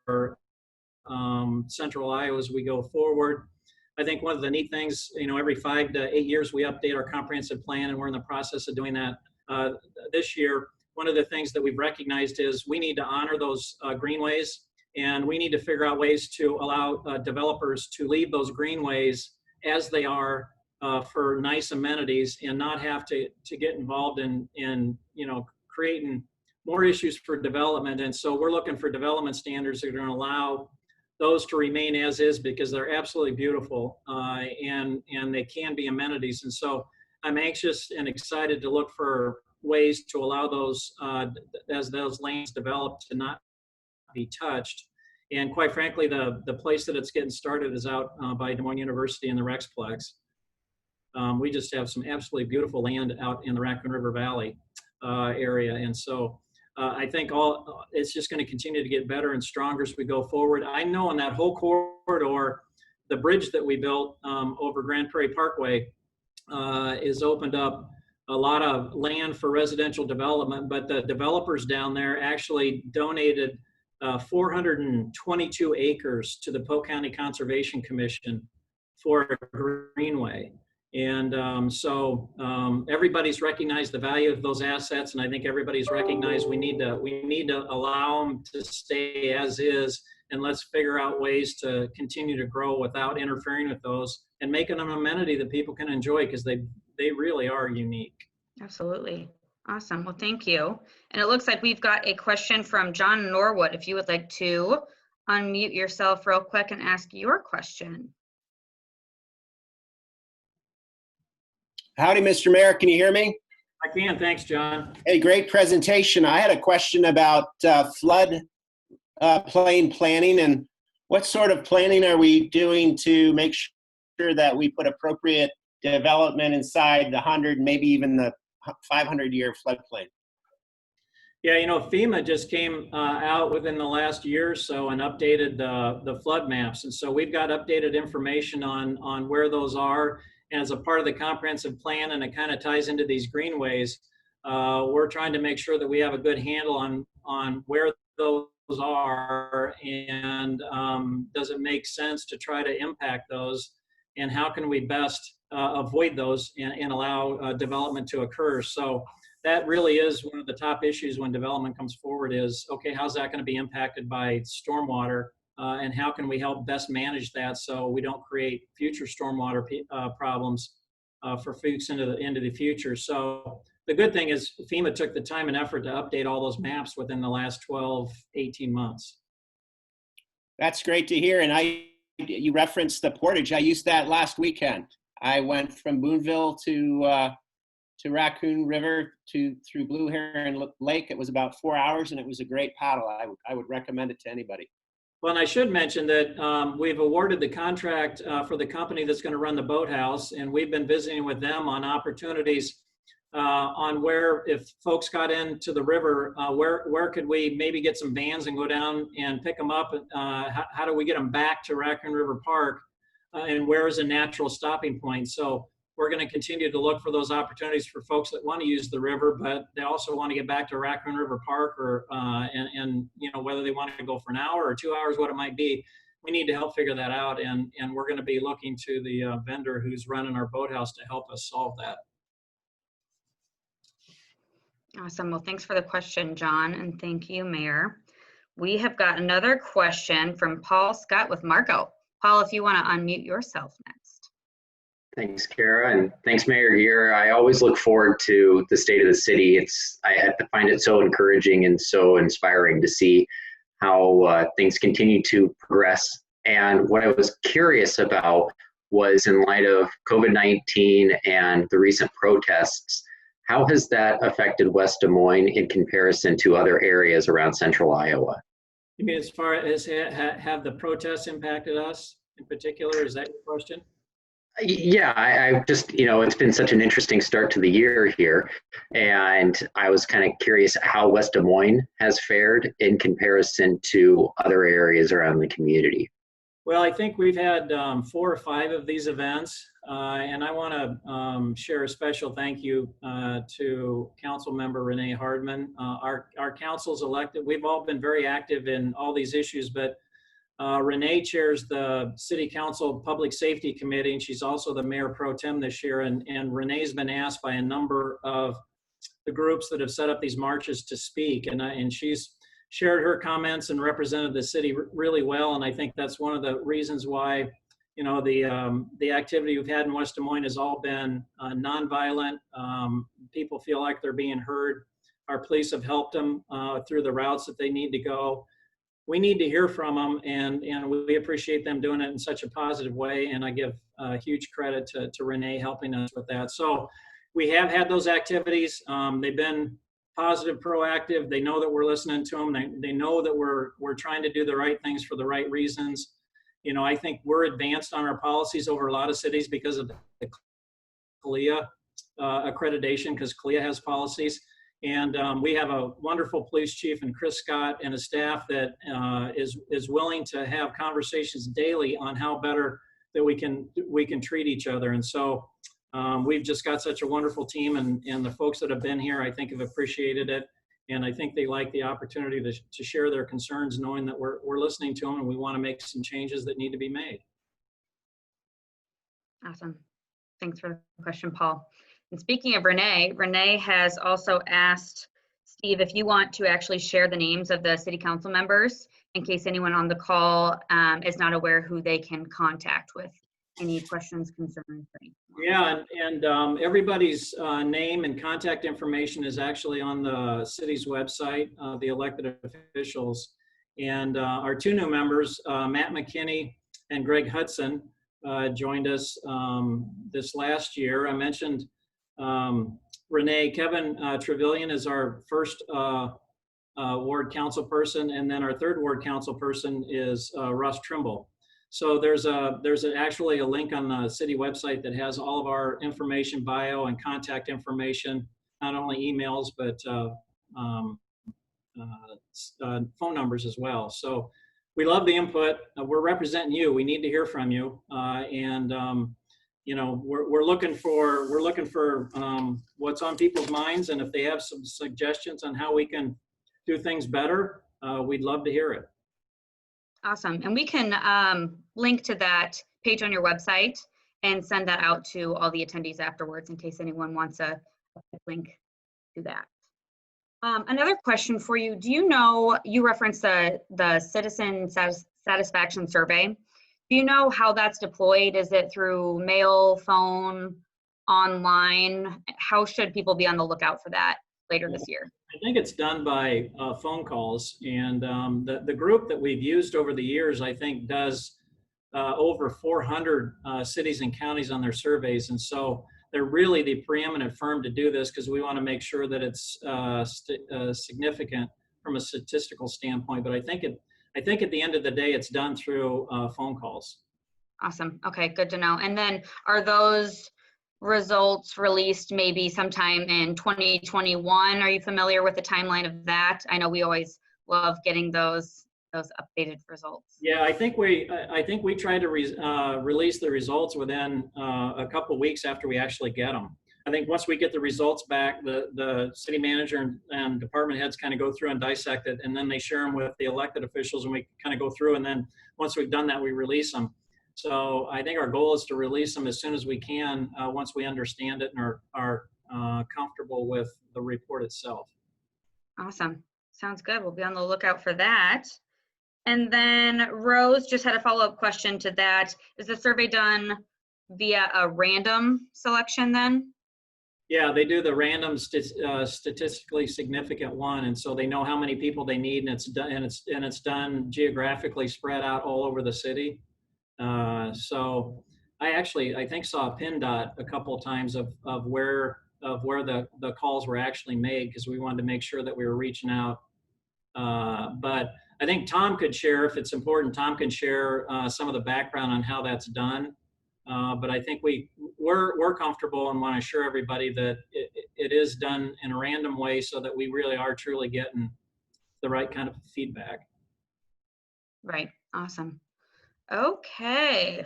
Central Iowa as we go forward. I think one of the neat things, you know, every 5 to 8 years we update our comprehensive plan, and we're in the process of doing that this year. One of the things that we've recognized is we need to honor those greenways, and we need to figure out ways to allow developers to leave those greenways as they are for nice amenities, and not have to get involved in you know, creating more issues for development. And so we're looking for development standards that are going to allow those to remain as is, because they're absolutely beautiful, and they can be amenities. And so I'm anxious and excited to look for ways to allow those, as those lanes develop, to not be touched. And quite frankly, the place that it's getting started is out by Des Moines University in the Rexplex. We just have some absolutely beautiful land out in the Raccoon River Valley area. And so I think it's just going to continue to get better and stronger as we go forward. I know in that whole corridor, the bridge that we built over Grand Prairie Parkway is opened up a lot of land for residential development, but the developers down there actually donated 422 acres to the Polk County Conservation Commission for a greenway. And so everybody's recognized the value of those assets, and I think everybody's recognized we need to allow them to stay as is, and let's figure out ways to continue to grow without interfering with those and making them an amenity that people can enjoy, because they really are unique. Absolutely. Awesome. Well, thank you. And it looks like we've got a question from John Norwood. If you would like to unmute yourself real quick and ask your question. Howdy, Mr. Mayor. Can you hear me? I can. Thanks, John. Hey, great presentation. I had a question about flood plain planning, and what sort of planning are we doing to make sure that we put appropriate development inside the 100, maybe even the 500-year floodplain? Yeah, you know, FEMA just came out within the last year or so and updated the flood maps. And so we've got updated information on where those are. And as a part of the comprehensive plan, and it kind of ties into these greenways, we're trying to make sure that we have a good handle on where those are, and does it make sense to try to impact those, and how can we best avoid those and allow development to occur. So that really is one of the top issues when development comes forward is, okay, how's that going to be impacted by stormwater? And how can we help best manage that so we don't create future stormwater problems for folks into the future. So the good thing is FEMA took the time and effort to update all those maps within the last 12, 18 months. That's great to hear. And you referenced the portage. I used that last weekend. I went from Boonville to Raccoon River through Blue Heron Lake. It was about 4 hours, and it was a great paddle. I would recommend it to anybody. Well, and I should mention that we've awarded the contract for the company that's going to run the boathouse, and we've been visiting with them on opportunities on where, if folks got into the river, where could we maybe get some vans and go down and pick them up? How do we get them back to Raccoon River Park, and where is a natural stopping point? So we're going to continue to look for those opportunities for folks that want to use the river, but they also want to get back to Raccoon River Park, or and you know, whether they want to go for an hour or 2 hours, what it might be. We need to help figure that out, and we're going to be looking to the vendor who's running our boathouse to help us solve that. Awesome. Well, thanks for the question, John, and thank you, Mayor. We have got another question from Paul Scott with Marco. Paul, if you want to unmute yourself next. Thanks, Kara, and thanks, Mayor Geer. I always look forward to the state of the city. I find it so encouraging and so inspiring to see how things continue to progress. And what I was curious about was, in light of COVID-19 and the recent protests, how has that affected West Des Moines in comparison to other areas around central Iowa? You mean as far as have the protests impacted us in particular? Is that your question? Yeah, I just, it's been such an interesting start to the year here. And I was kind of curious how West Des Moines has fared in comparison to other areas around the community. Well, I think we've had 4 or 5 of these events, and I want to share a special thank you to Council Member Renee Hardman. Our council's elected. We've all been very active in all these issues, but Renee chairs the City Council Public Safety Committee, and she's also the Mayor Pro Tem this year. And Renee's been asked by a number of the groups that have set up these marches to speak, and she's shared her comments and represented the city really well. And I think that's one of the reasons why, the activity we've had in West Des Moines has all been nonviolent. People feel like they're being heard. Our police have helped them through the routes that they need to go. We need to hear from them, and we appreciate them doing it in such a positive way. And I give huge credit to Renee helping us with that. So we have had those activities. They've been positive, proactive. They know that we're listening to them. They know that we're trying to do the right things for the right reasons. I think we're advanced on our policies over a lot of cities because of the CALEA accreditation, because CALEA has policies. And we have a wonderful police chief and Chris Scott and a staff that is willing to have conversations daily on how better that we can treat each other. And so we've just got such a wonderful team, and the folks that have been here, I think, have appreciated it. And I think they like the opportunity to share their concerns, knowing that we're listening to them and we want to make some changes that need to be made. Awesome. Thanks for the question, Paul. And speaking of Renee, Renee has also asked Steve if you want to actually share the names of the city council members in case anyone on the call is not aware who they can contact with any questions, concerns. Yeah, and everybody's name and contact information is actually on the city's website, the elected officials. And our 2 new members, Matt McKinney and Greg Hudson, joined us this last year. I mentioned Renee. Kevin Trevelyan is our first ward council person, and then our 3rd ward council person is Russ Trimble. So there's actually a link on the city website that has all of our information, bio and contact information, not only emails, but phone numbers as well. So we love the input. We're representing you. We need to hear from you. We're looking for what's on people's minds, and if they have some suggestions on how we can do things better, we'd love to hear it. Awesome. And we can link to that page on your website and send that out to all the attendees afterwards in case anyone wants a link to that. Another question for you. Do you know, you referenced the citizen satisfaction survey. Do you know how that's deployed? Is it through mail, phone, online? How should people be on the lookout for that later this year? I think it's done by phone calls, and the group that we've used over the years, I think, does over 400 cities and counties on their surveys, and so they're really the preeminent firm to do this because we want to make sure that it's significant from a statistical standpoint. But I think at the end of the day, it's done through phone calls. Awesome. Okay, good to know. And then are those results released maybe sometime in 2021? Are you familiar with the timeline of that? I know we always love getting those updated results. Yeah, I think we try to release the results within a couple weeks after we actually get them. I think once we get the results back, the city manager and department heads kind of go through and dissect it, and then they share them with the elected officials, and we kind of go through, and then once we've done that, we release them. So I think our goal is to release them as soon as we can once we understand it and are comfortable with the report itself. Awesome. Sounds good. We'll be on the lookout for that. And then Rose just had a follow-up question to that. Is the survey done via a random selection then? Yeah, they do the random statistically significant one, and so they know how many people they need, and it's done, and it's done geographically spread out all over the city. So I think saw a pin dot a couple of times of where the calls were actually made, because we wanted to make sure that we were reaching out. But I think Tom could share, if it's important, Tom can share some of the background on how that's done. But I think we're comfortable and want to assure everybody that it is done in a random way, so that we really are truly getting the right kind of feedback. Right. Awesome. Okay.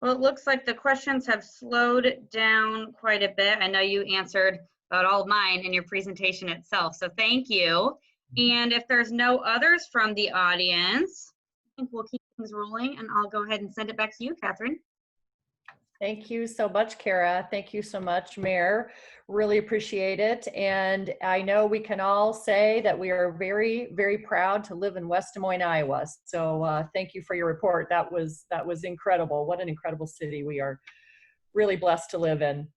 Well, it looks like the questions have slowed down quite a bit. I know you answered about all of mine in your presentation itself, so thank you. And if there's no others from the audience, I think we'll keep things rolling, and I'll go ahead and send it back to you, Catherine. Thank you so much, Kara. Thank you so much, Mayor. Really appreciate it. And I know we can all say that we are very, very proud to live in West Des Moines, Iowa. So thank you for your report. That was incredible. What an incredible city we are really blessed to live in.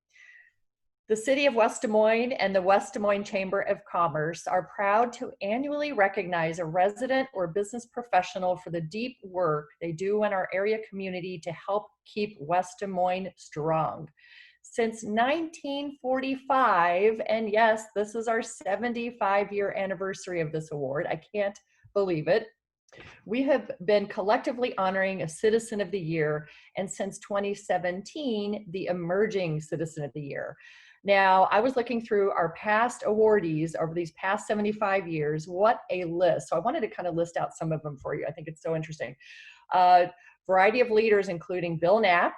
The City of West Des Moines and the West Des Moines Chamber of Commerce are proud to annually recognize a resident or business professional for the deep work they do in our area community to help keep West Des Moines strong. Since 1945, and yes, this is our 75-year anniversary of this award, I can't believe it, we have been collectively honoring a Citizen of the Year, and since 2017, the Emerging Citizen of the Year. Now, I was looking through our past awardees over these past 75 years. What a list. So I wanted to kind of list out some of them for you. I think it's so interesting. Variety of leaders, including Bill Knapp,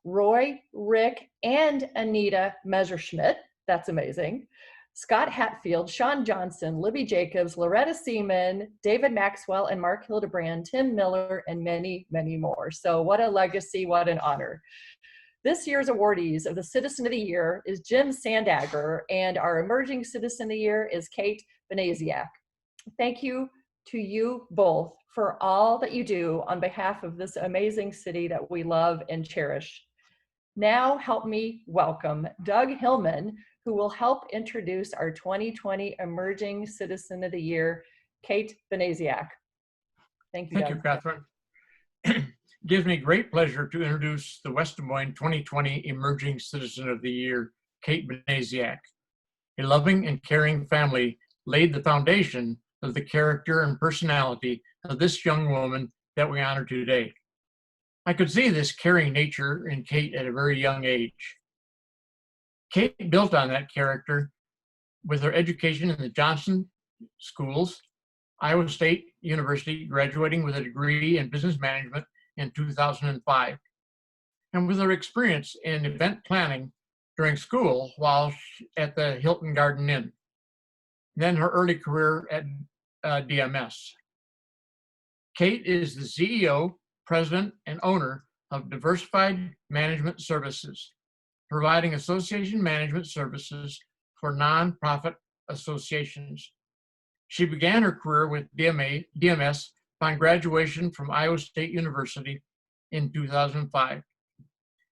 Roy, Rick, and Anita Messerschmidt. That's amazing. Scott Hatfield, Sean Johnson, Libby Jacobs, Loretta Seaman, David Maxwell, and Mark Hildebrand, Tim Miller, and many, many more. So what a legacy, what an honor. This year's awardees of the Citizen of the Year is Jim Sandager, and our Emerging Citizen of the Year is Kate Banasiak. Thank you to you both for all that you do on behalf of this amazing city that we love and cherish. Now help me welcome Doug Hillman, who will help introduce our 2020 Emerging Citizen of the Year, Kate Banasiak. Thank you, Doug. Thank you, Catherine. It gives me great pleasure to introduce the West Des Moines 2020 Emerging Citizen of the Year, Kate Banasiak. A loving and caring family laid the foundation of the character and personality of this young woman that we honor today. I could see this caring nature in Kate at a very young age. Kate built on that character with her education in the Johnson schools, Iowa State University, graduating with a degree in business management in 2005, and with her experience in event planning during school while at the Hilton Garden Inn, then her early career at DMS. Kate is the CEO, president, and owner of Diversified Management Services, providing association management services for nonprofit associations. She began her career with DMS upon graduation from Iowa State University in 2005.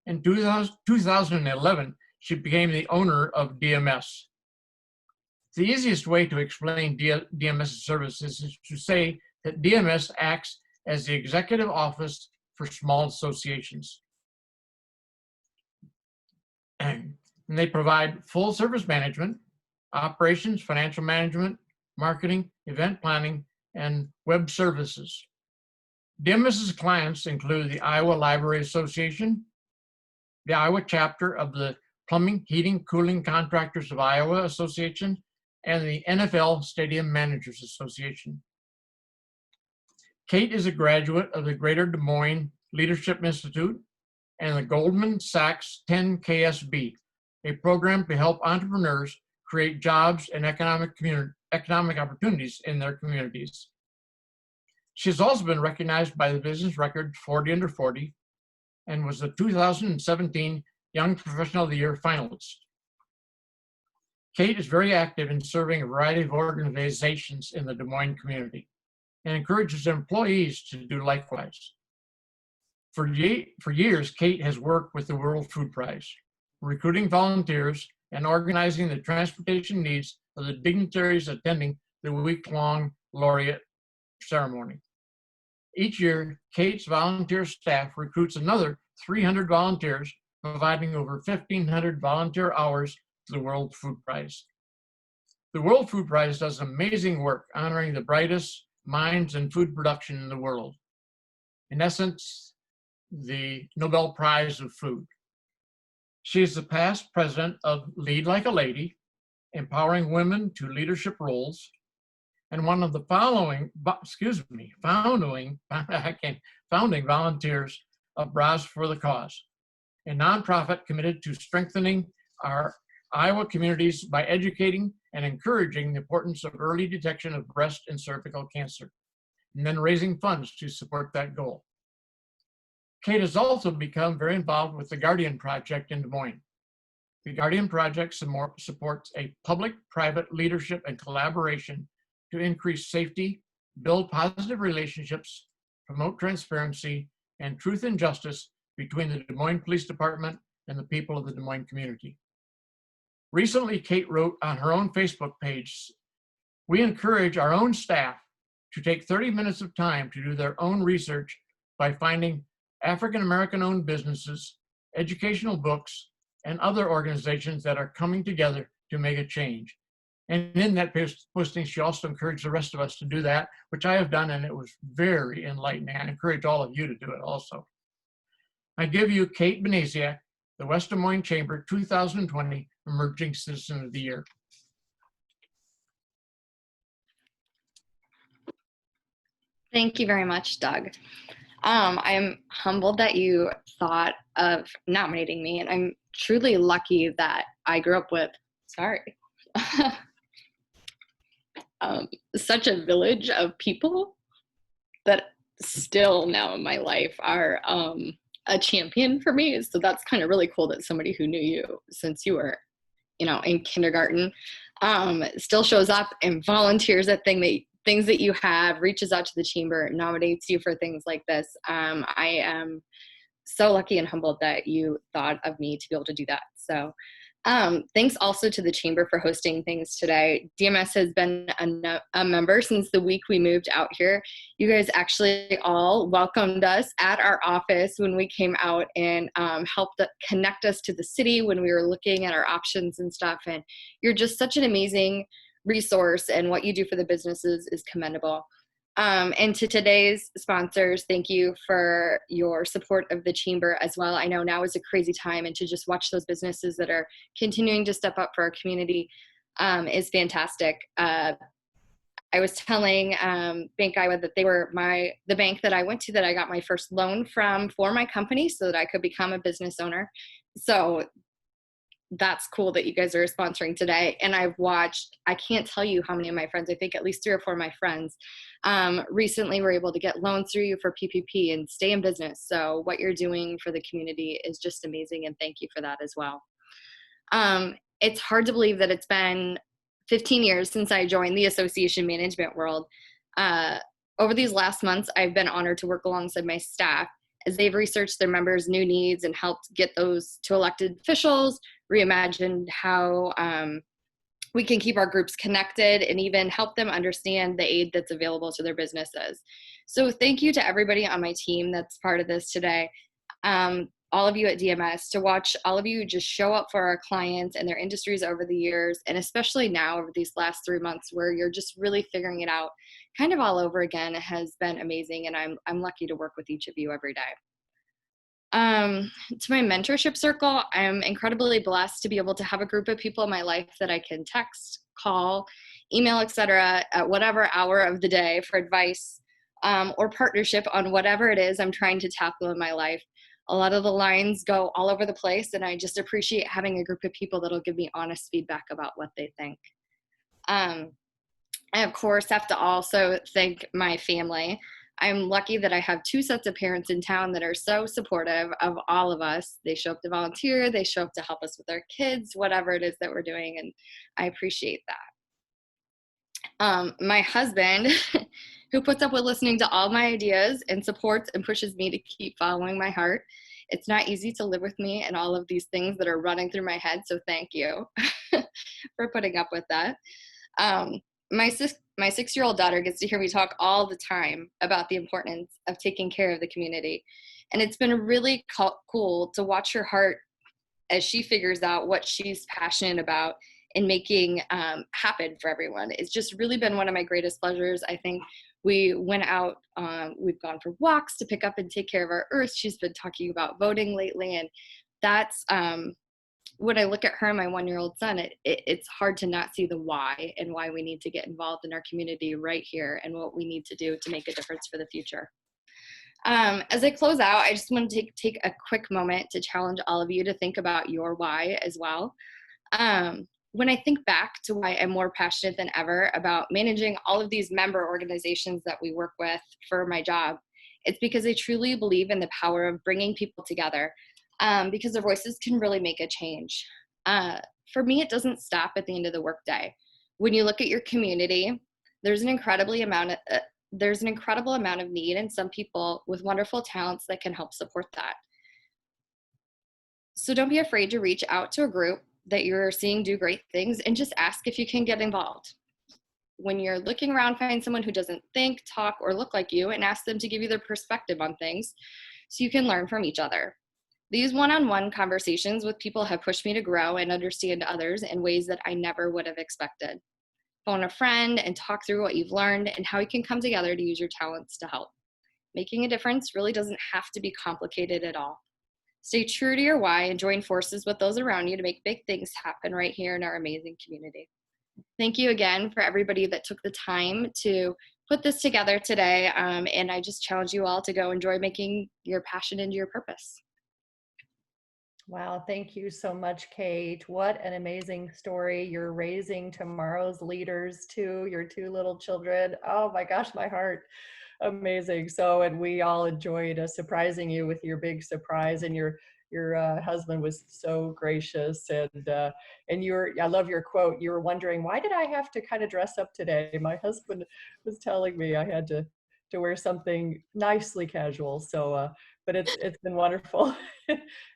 In 2011, she became the owner of DMS. The easiest way to explain DMS services is to say that DMS acts as the executive office for small associations. And they provide full service management, operations, financial management, marketing, event planning, and web services. DMS's clients include the Iowa Library Association, the Iowa chapter of the Plumbing, Heating, Cooling Contractors of Iowa Association, and the NFL Stadium Managers Association. Kate is a graduate of the Greater Des Moines Leadership Institute and the Goldman Sachs 10KSB, a program to help entrepreneurs create jobs and economic opportunities in their communities. She has also been recognized by the Business Record 40 Under 40 and was the 2017 Young Professional of the Year finalist. Kate is very active in serving a variety of organizations in the Des Moines community and encourages employees to do likewise. For years, Kate has worked with the World Food Prize, recruiting volunteers and organizing the transportation needs of the dignitaries attending the week-long laureate ceremony. Each year, Kate's volunteer staff recruits another 300 volunteers, providing over 1,500 volunteer hours to the World Food Prize. The World Food Prize does amazing work honoring the brightest minds in food production in the world. In essence, the Nobel Prize of Food. She is the past president of Lead Like a Lady, empowering women to leadership roles, and one of the founding volunteers of Bras for the Cause, a nonprofit committed to strengthening our Iowa communities by educating and encouraging the importance of early detection of breast and cervical cancer, and then raising funds to support that goal. Kate has also become very involved with the Guardian Project in Des Moines. The Guardian Project supports a public-private leadership and collaboration to increase safety, build positive relationships, promote transparency, and truth and justice between the Des Moines Police Department and the people of the Des Moines community. Recently, Kate wrote on her own Facebook page, "We encourage our own staff to take 30 minutes of time to do their own research by finding African-American owned businesses, educational books, and other organizations that are coming together to make a change." And in that posting, she also encouraged the rest of us to do that, which I have done, and it was very enlightening. I encourage all of you to do it also. I give you Kate Banasiak, the West Des Moines Chamber 2020 Emerging Citizen of the Year. Thank you very much, Doug. I am humbled that you thought of nominating me, and I'm truly lucky that I grew up with, such a village of people that still now in my life are a champion for me. So that's kind of really cool that somebody who knew you since you were, in kindergarten, still shows up and volunteers at things that you have, reaches out to the chamber, nominates you for things like this. I am so lucky and humbled that you thought of me to be able to do that. So thanks also to the chamber for hosting things today. DMS has been a member since the week we moved out here. You guys actually all welcomed us at our office when we came out and helped connect us to the city when we were looking at our options and stuff. And you're just such an amazing resource, and what you do for the businesses is commendable. And to today's sponsors, thank you for your support of the chamber as well. I know now is a crazy time, and to just watch those businesses that are continuing to step up for our community is fantastic. I was telling Bank Iowa that they were the bank that I went to that I got my first loan from for my company so that I could become a business owner. So that's cool that you guys are sponsoring today. And I've watched, I can't tell you how many of my friends, I think at least 3 or 4 of my friends recently were able to get loans through you for PPP and stay in business. So what you're doing for the community is just amazing, and thank you for that as well. It's hard to believe that it's been 15 years since I joined the association management world. Over these last months, I've been honored to work alongside my staff as they've researched their members' new needs and helped get those to elected officials, reimagined how we can keep our groups connected, and even help them understand the aid that's available to their businesses. So thank you to everybody on my team that's part of this today. All of you at DMS, to watch all of you just show up for our clients and their industries over the years, and especially now over these last 3 months where you're just really figuring it out kind of all over again, has been amazing, and I'm lucky to work with each of you every day. To my mentorship circle, I'm incredibly blessed to be able to have a group of people in my life that I can text, call, email, etc. at whatever hour of the day for advice or partnership on whatever it is I'm trying to tackle in my life. A lot of the lines go all over the place, and I just appreciate having a group of people that'll give me honest feedback about what they think. I, of course, have to also thank my family. I'm lucky that I have 2 sets of parents in town that are so supportive of all of us. They show up to volunteer, they show up to help us with our kids, whatever it is that we're doing, and I appreciate that. My husband, who puts up with listening to all my ideas and supports and pushes me to keep following my heart, It's not easy to live with me and all of these things that are running through my head, so thank you for putting up with that. My 6-year-old daughter gets to hear me talk all the time about the importance of taking care of the community. And it's been really cool to watch her heart as she figures out what she's passionate about and making happen for everyone. It's just really been one of my greatest pleasures. I think we went out, we've gone for walks to pick up and take care of our earth. She's been talking about voting lately. And that's, when I look at her and my 1-year-old son, it's hard to not see the why and why we need to get involved in our community right here and what we need to do to make a difference for the future. As I close out, I just want to take a quick moment to challenge all of you to think about your why as well. When I think back to why I'm more passionate than ever about managing all of these member organizations that we work with for my job, it's because I truly believe in the power of bringing people together, because their voices can really make a change. For me, it doesn't stop at the end of the workday. When you look at your community, there's an incredible amount of need and some people with wonderful talents that can help support that. So don't be afraid to reach out to a group that you're seeing do great things and just ask if you can get involved. When you're looking around, find someone who doesn't think, talk, or look like you and ask them to give you their perspective on things so you can learn from each other. These one-on-one conversations with people have pushed me to grow and understand others in ways that I never would have expected. Phone a friend and talk through what you've learned and how you can come together to use your talents to help. Making a difference really doesn't have to be complicated at all. Stay true to your why and join forces with those around you to make big things happen right here in our amazing community. Thank you again for everybody that took the time to put this together today. And I just challenge you all to go enjoy making your passion into your purpose. Wow, thank you so much, Kate. What an amazing story. You're raising tomorrow's leaders too, your 2 little children. Oh my gosh, my heart. Amazing. So, and we all enjoyed surprising you with your big surprise, and your husband was so gracious, and I love your quote. You were wondering, why did I have to kind of dress up today? My husband was telling me I had to wear something nicely casual. So, but it's been wonderful,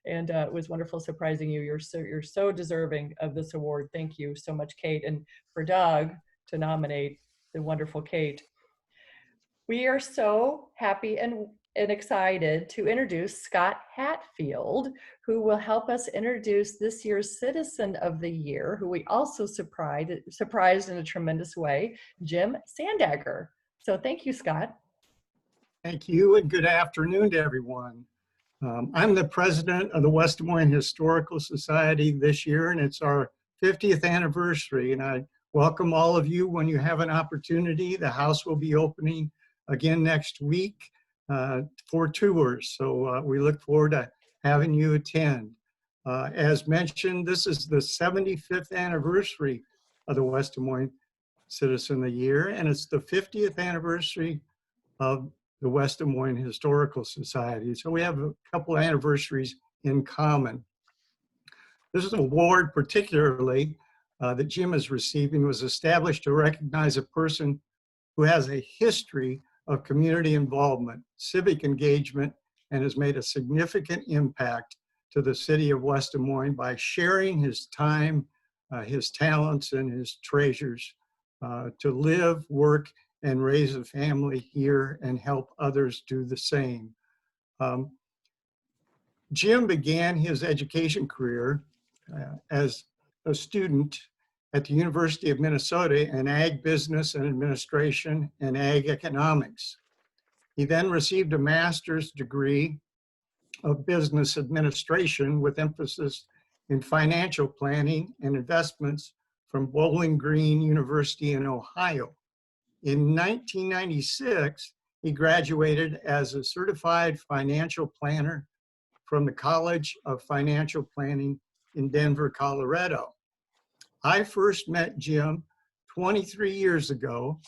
and it was wonderful surprising you. You're so deserving of this award. Thank you so much, Kate, and for Doug to nominate the wonderful Kate. We are so happy and excited to introduce Scott Hatfield, who will help us introduce this year's Citizen of the Year, who we also surprised in a tremendous way, Jim Sandager. So thank you, Scott. Thank you, and good afternoon to everyone. I'm the president of the West Des Moines Historical Society this year, and it's our 50th anniversary, and I welcome all of you when you have an opportunity. The house will be opening again next week for tours, so we look forward to having you attend. As mentioned, this is the 75th anniversary of the West Des Moines Citizen of the Year, and it's the 50th anniversary of the West Des Moines Historical Society. So we have a couple of anniversaries in common. This award particularly that Jim is receiving was established to recognize a person who has a history of community involvement, civic engagement, and has made a significant impact to the city of West Des Moines by sharing his time, his talents, and his treasures to live, work, and raise a family here and help others do the same. Jim began his education career as a student at the University of Minnesota in ag business and administration and ag economics. He then received a master's degree of business administration with emphasis in financial planning and investments from Bowling Green University in Ohio. In 1996, he graduated as a certified financial planner from the College of Financial Planning in Denver, Colorado. I first met Jim 23 years ago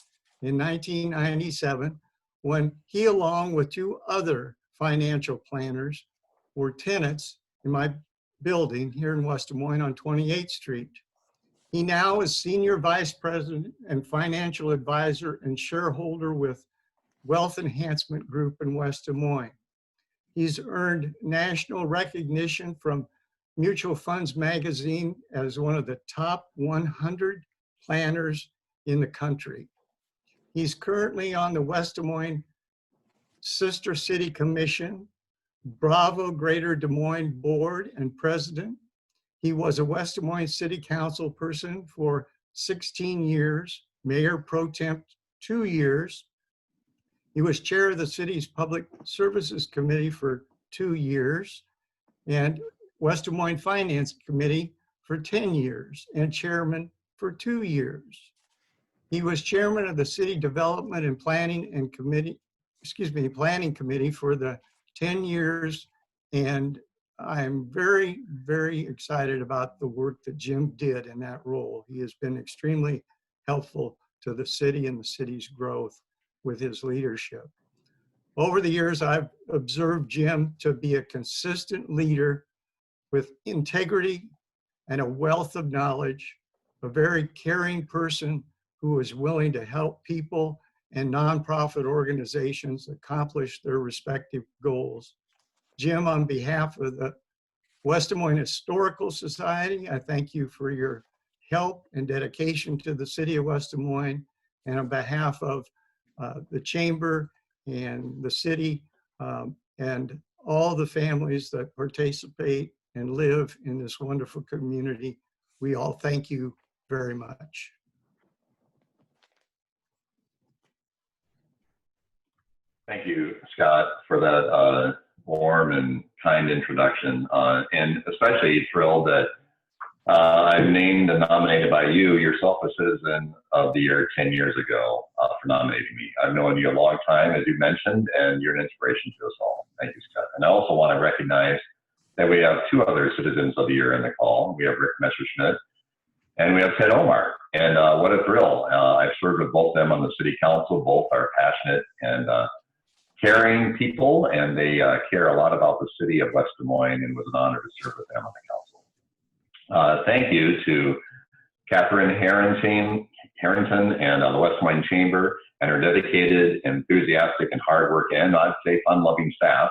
in 1997 when he, along with 2 other financial planners, were tenants in my building here in West Des Moines on 28th Street. He now is Senior Vice President and Financial Advisor and shareholder with Wealth Enhancement Group in West Des Moines. He's earned national recognition from Mutual Funds magazine as one of the top 100 planners in the country. He's currently on the West Des Moines Sister City Commission, Bravo Greater Des Moines Board and President. He was a West Des Moines City Council person for 16 years, Mayor Pro Temp 2 years. He was chair of the city's Public Services Committee for 2 years and West Des Moines Finance Committee for 10 years and chairman for 2 years. He was chairman of the City Development and Planning Committee for the 10 years. And I'm very, very excited about the work that Jim did in that role. He has been extremely helpful to the city and the city's growth with his leadership. Over the years, I've observed Jim to be a consistent leader with integrity and a wealth of knowledge, a very caring person who is willing to help people and nonprofit organizations accomplish their respective goals. Jim, on behalf of the West Des Moines Historical Society, I thank you for your help and dedication to the city of West Des Moines. And on behalf of the Chamber and the city and all the families that participate and live in this wonderful community, we all thank you very much. Thank you, Scott, for that warm and kind introduction. And especially thrilled that I'm named and nominated by you, yourself a Citizen of the Year 10 years ago for nominating me. I've known you a long time, as you mentioned, and you're an inspiration to us all. Thank you, Scott. And I also want to recognize that we have 2 other Citizens of the Year in the call. We have Rick Messerschmidt and we have Ted Omar. And what a thrill. I've served with both of them on the city council. Both are passionate and caring people, and they care a lot about the city of West Des Moines, and it was an honor to serve with them on the council. Thank you to Catherine Harrington and the West Des Moines Chamber and her dedicated, enthusiastic, and hard work, and I'd say fun-loving staff.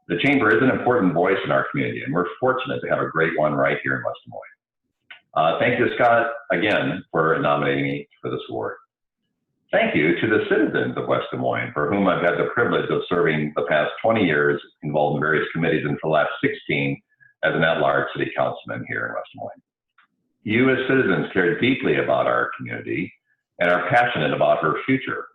The Chamber is an important voice in our community, and we're fortunate to have a great one right here in West Des Moines. Thank you, Scott, again, for nominating me for this award. Thank you to the citizens of West Des Moines, for whom I've had the privilege of serving the past 20 years involved in various committees, and for the last 16 as an at-large city councilman here in West Des Moines. You as citizens care deeply about our community and are passionate about her future.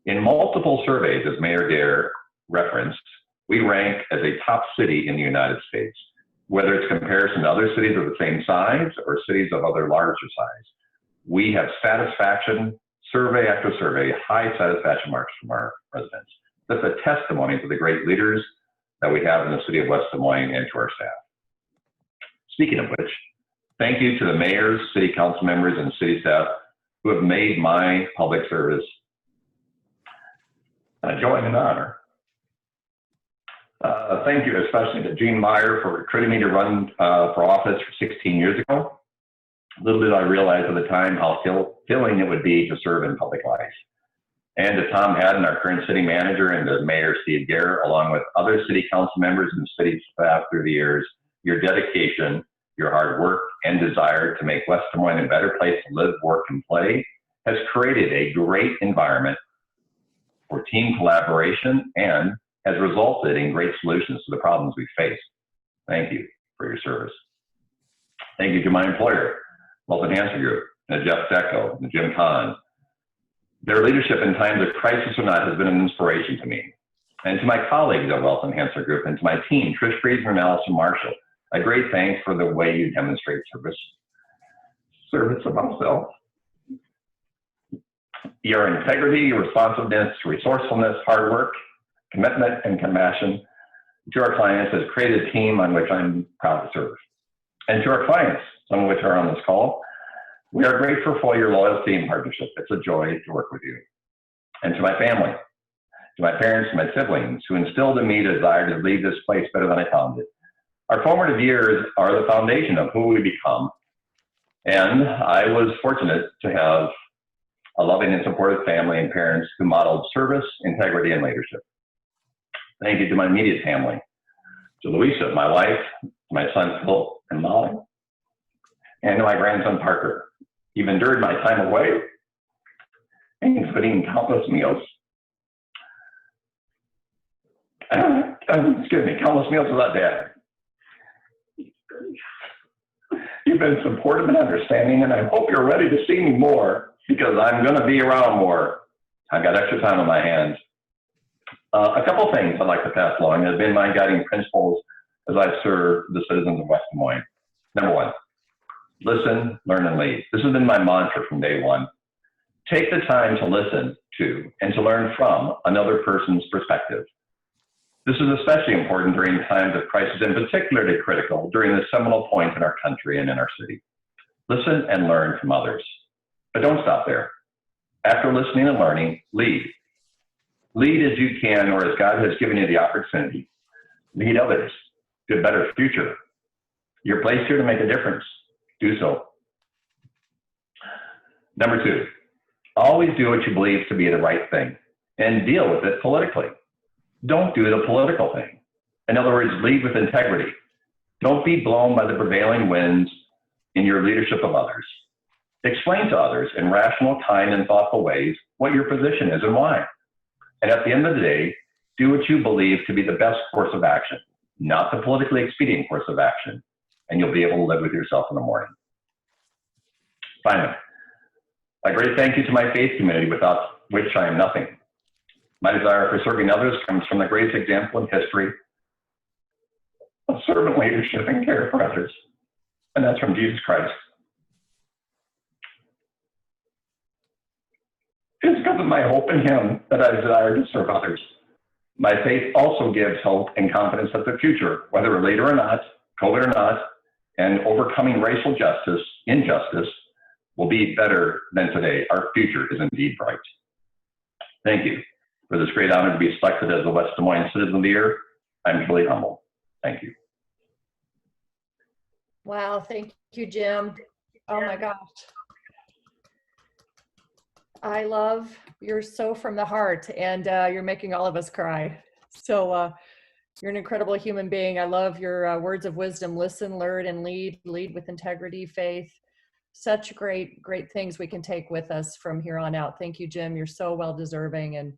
In multiple surveys, as Mayor Gaer referenced, we rank as a top city in the United States, whether it's comparison to other cities of the same size or cities of other larger size. We have satisfaction, survey after survey, high satisfaction marks from our residents. That's a testimony to the great leaders that we have in the city of West Des Moines and to our staff. Speaking of which, thank you to the mayors, city council members, and city staff who have made my public service a joy and an honor. Thank you especially to Gene Meyer for recruiting me to run for office 16 years ago. Little did I realize at the time how filling it would be to serve in public life. And to Tom Haddon, our current city manager, and to Mayor Steve Gaer, along with other city council members and city staff through the years, your dedication, your hard work, and desire to make West Des Moines a better place to live, work, and play has created a great environment for team collaboration and has resulted in great solutions to the problems we face. Thank you for your service. Thank you to my employer, Wealth Enhancer Group, and Jeff Secco, and Jim Kahn. Their leadership in times of crisis or not has been an inspiration to me. And to my colleagues at Wealth Enhancer Group, and to my team, Trish Friesen and Allison Marshall, a great thanks for the way you demonstrate service above self. Your integrity, your responsiveness, resourcefulness, hard work, commitment, and compassion to our clients has created a team on which I'm proud to serve. And to our clients, some of which are on this call, we are grateful for your loyalty and partnership. It's a joy to work with you. And to my family, to my parents, and my siblings, who instilled in me the desire to leave this place better than I found it. Our formative years are the foundation of who we become. And I was fortunate to have a loving and supportive family and parents who modeled service, integrity, and leadership. Thank you to my immediate family, to Louisa, my wife, to my son Phil and Molly, and to my grandson Parker. You've endured my time away, including countless meals. Excuse me, countless meals without Dad. You've been supportive and understanding, and I hope you're ready to see me more, because I'm going to be around more. I've got extra time on my hands. A couple things I'd like to pass along that have been my guiding principles as I've served the citizens of West Des Moines. Number one, listen, learn, and lead. This has been my mantra from day one. Take the time to listen to and to learn from another person's perspective. This is especially important during times of crisis, and particularly critical during this seminal point in our country and in our city. Listen and learn from others. But don't stop there. After listening and learning, lead. Lead as you can, or as God has given you the opportunity. Lead others to a better future. You're placed here to make a difference. Do so. Number two, always do what you believe to be the right thing and deal with it politically. Don't do the political thing. In other words, lead with integrity. Don't be blown by the prevailing winds in your leadership of others. Explain to others in rational, kind, and thoughtful ways what your position is and why. And at the end of the day, do what you believe to be the best course of action, not the politically expedient course of action, and you'll be able to live with yourself in the morning. Finally, a great thank you to my faith community, without which I am nothing. My desire for serving others comes from the greatest example in history of servant leadership and care for others, and that's from Jesus Christ. It's because of my hope in Him that I desire to serve others. My faith also gives hope and confidence that the future, whether later or not, COVID or not, and overcoming racial injustice, will be better than today. Our future is indeed bright. Thank you for this great honor to be selected as the West Des Moines Citizen of the Year. I'm truly humbled. Thank you. Wow, thank you, Jim. Oh my gosh. I love, you're so from the heart, and you're making all of us cry. So you're an incredible human being. I love your words of wisdom: listen, learn, and lead with integrity, faith. Such great things we can take with us from here on out. Thank you, Jim. You're so well deserving. And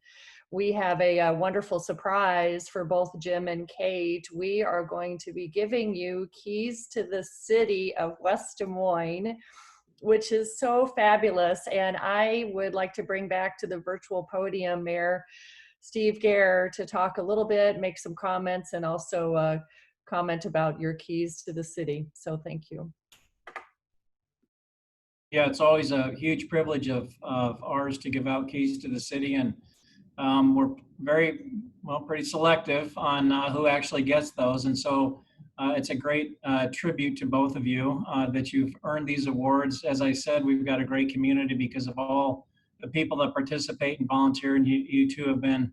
we have a wonderful surprise for both Jim and Kate. We are going to be giving you keys to the city of West Des Moines, which is so fabulous. And I would like to bring back to the virtual podium Mayor Steve Gaer to talk a little bit, make some comments, and also comment about your keys to the city. So thank you. Yeah, it's always a huge privilege of ours to give out keys to the city, and we're pretty selective on who actually gets those. And so it's a great tribute to both of you that you've earned these awards. As I said, we've got a great community because of all the people that participate and volunteer, and you two have been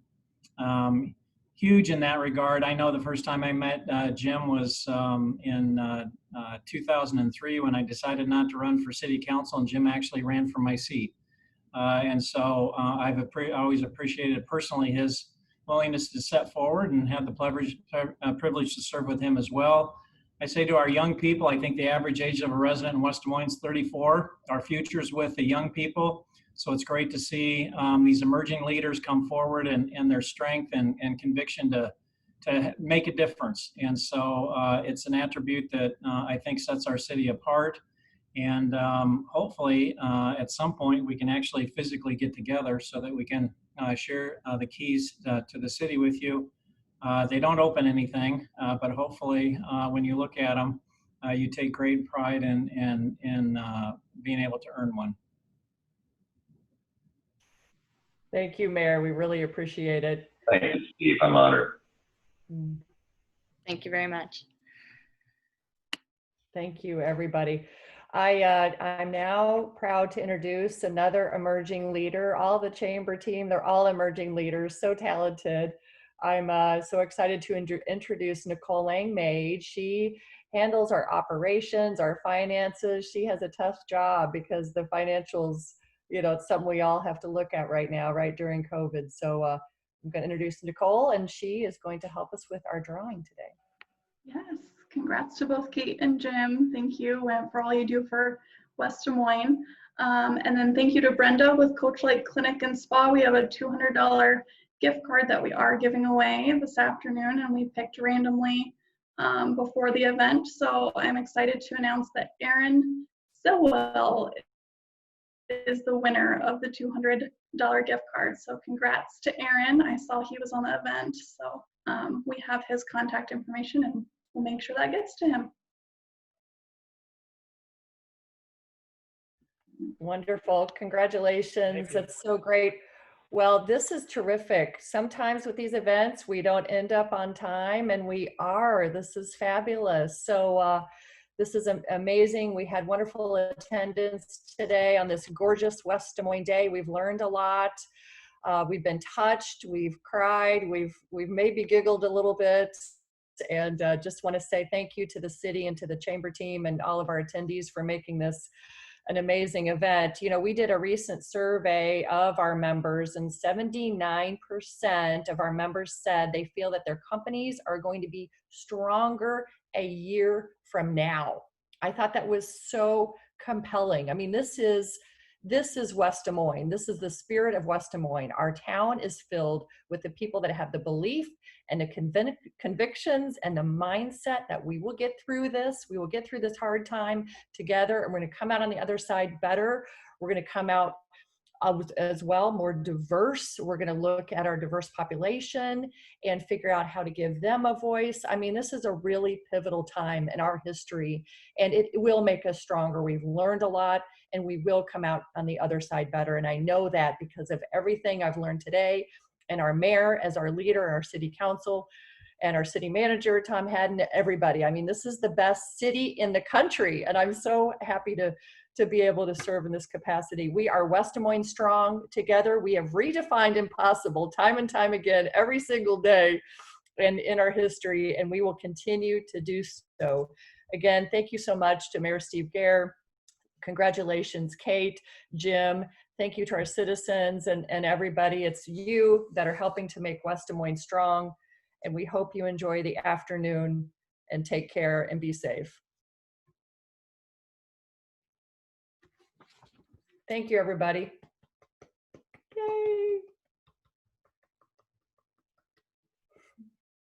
huge in that regard. I know the first time I met Jim was in 2003 when I decided not to run for city council, and Jim actually ran for my seat. And so I've always appreciated personally his willingness to step forward, and have the privilege to serve with him as well. I say to our young people, I think the average age of a resident in West Des Moines is 34. Our future is with the young people. So it's great to see these emerging leaders come forward and their strength and conviction to make a difference. And so it's an attribute that I think sets our city apart. And hopefully at some point we can actually physically get together so that we can share the keys to the city with you. They don't open anything, but hopefully when you look at them, you take great pride in being able to earn one. Thank you, Mayor. We really appreciate it. Thank you, Steve. I'm honored. Thank you very much. Thank you, everybody. I'm now proud to introduce another emerging leader. All the chamber team, they're all emerging leaders, so talented. I'm so excited to introduce Nicole Lang-Maid. She handles our operations, our finances. She has a tough job because the financials, it's something we all have to look at right now, right during COVID. So I'm going to introduce Nicole, and she is going to help us with our drawing today. Yes, congrats to both Kate and Jim. Thank you for all you do for West Des Moines. And then thank you to Brenda with Coach Light Clinic and Spa. We have a $200 gift card that we are giving away this afternoon, and we picked randomly before the event. So I'm excited to announce that Aaron Stilwell is the winner of the $200 gift card. So congrats to Aaron. I saw he was on the event. So we have his contact information, and we'll make sure that gets to him. Wonderful. Congratulations. That's so great. Well, this is terrific. Sometimes with these events, we don't end up on time, and we are. This is fabulous. So this is amazing. We had wonderful attendance today on this gorgeous West Des Moines day. We've learned a lot. We've been touched. We've cried. We've maybe giggled a little bit. And just want to say thank you to the city and to the chamber team and all of our attendees for making this an amazing event. You know, we did a recent survey of our members, and 79% of our members said they feel that their companies are going to be stronger a year from now. I thought that was so compelling. I mean, this is West Des Moines. This is the spirit of West Des Moines. Our town is filled with the people that have the belief and the convictions and the mindset that we will get through this. We will get through this hard time together, and we're going to come out on the other side better. We're going to come out as well more diverse. We're going to look at our diverse population and figure out how to give them a voice. I mean, this is a really pivotal time in our history, and it will make us stronger. We've learned a lot, and we will come out on the other side better. And I know that because of everything I've learned today, and our mayor as our leader, our city council, and our city manager, Tom Haddon, everybody. I mean, this is the best city in the country, and I'm so happy to be able to serve in this capacity. We are West Des Moines strong. Together, we have redefined impossible time and time again, every single day and in our history, and we will continue to do so. Again, thank you so much to Mayor Steve Gaer. Congratulations, Kate, Jim. Thank you to our citizens and everybody. It's you that are helping to make West Des Moines strong, and we hope you enjoy the afternoon and take care and be safe. Thank you, everybody.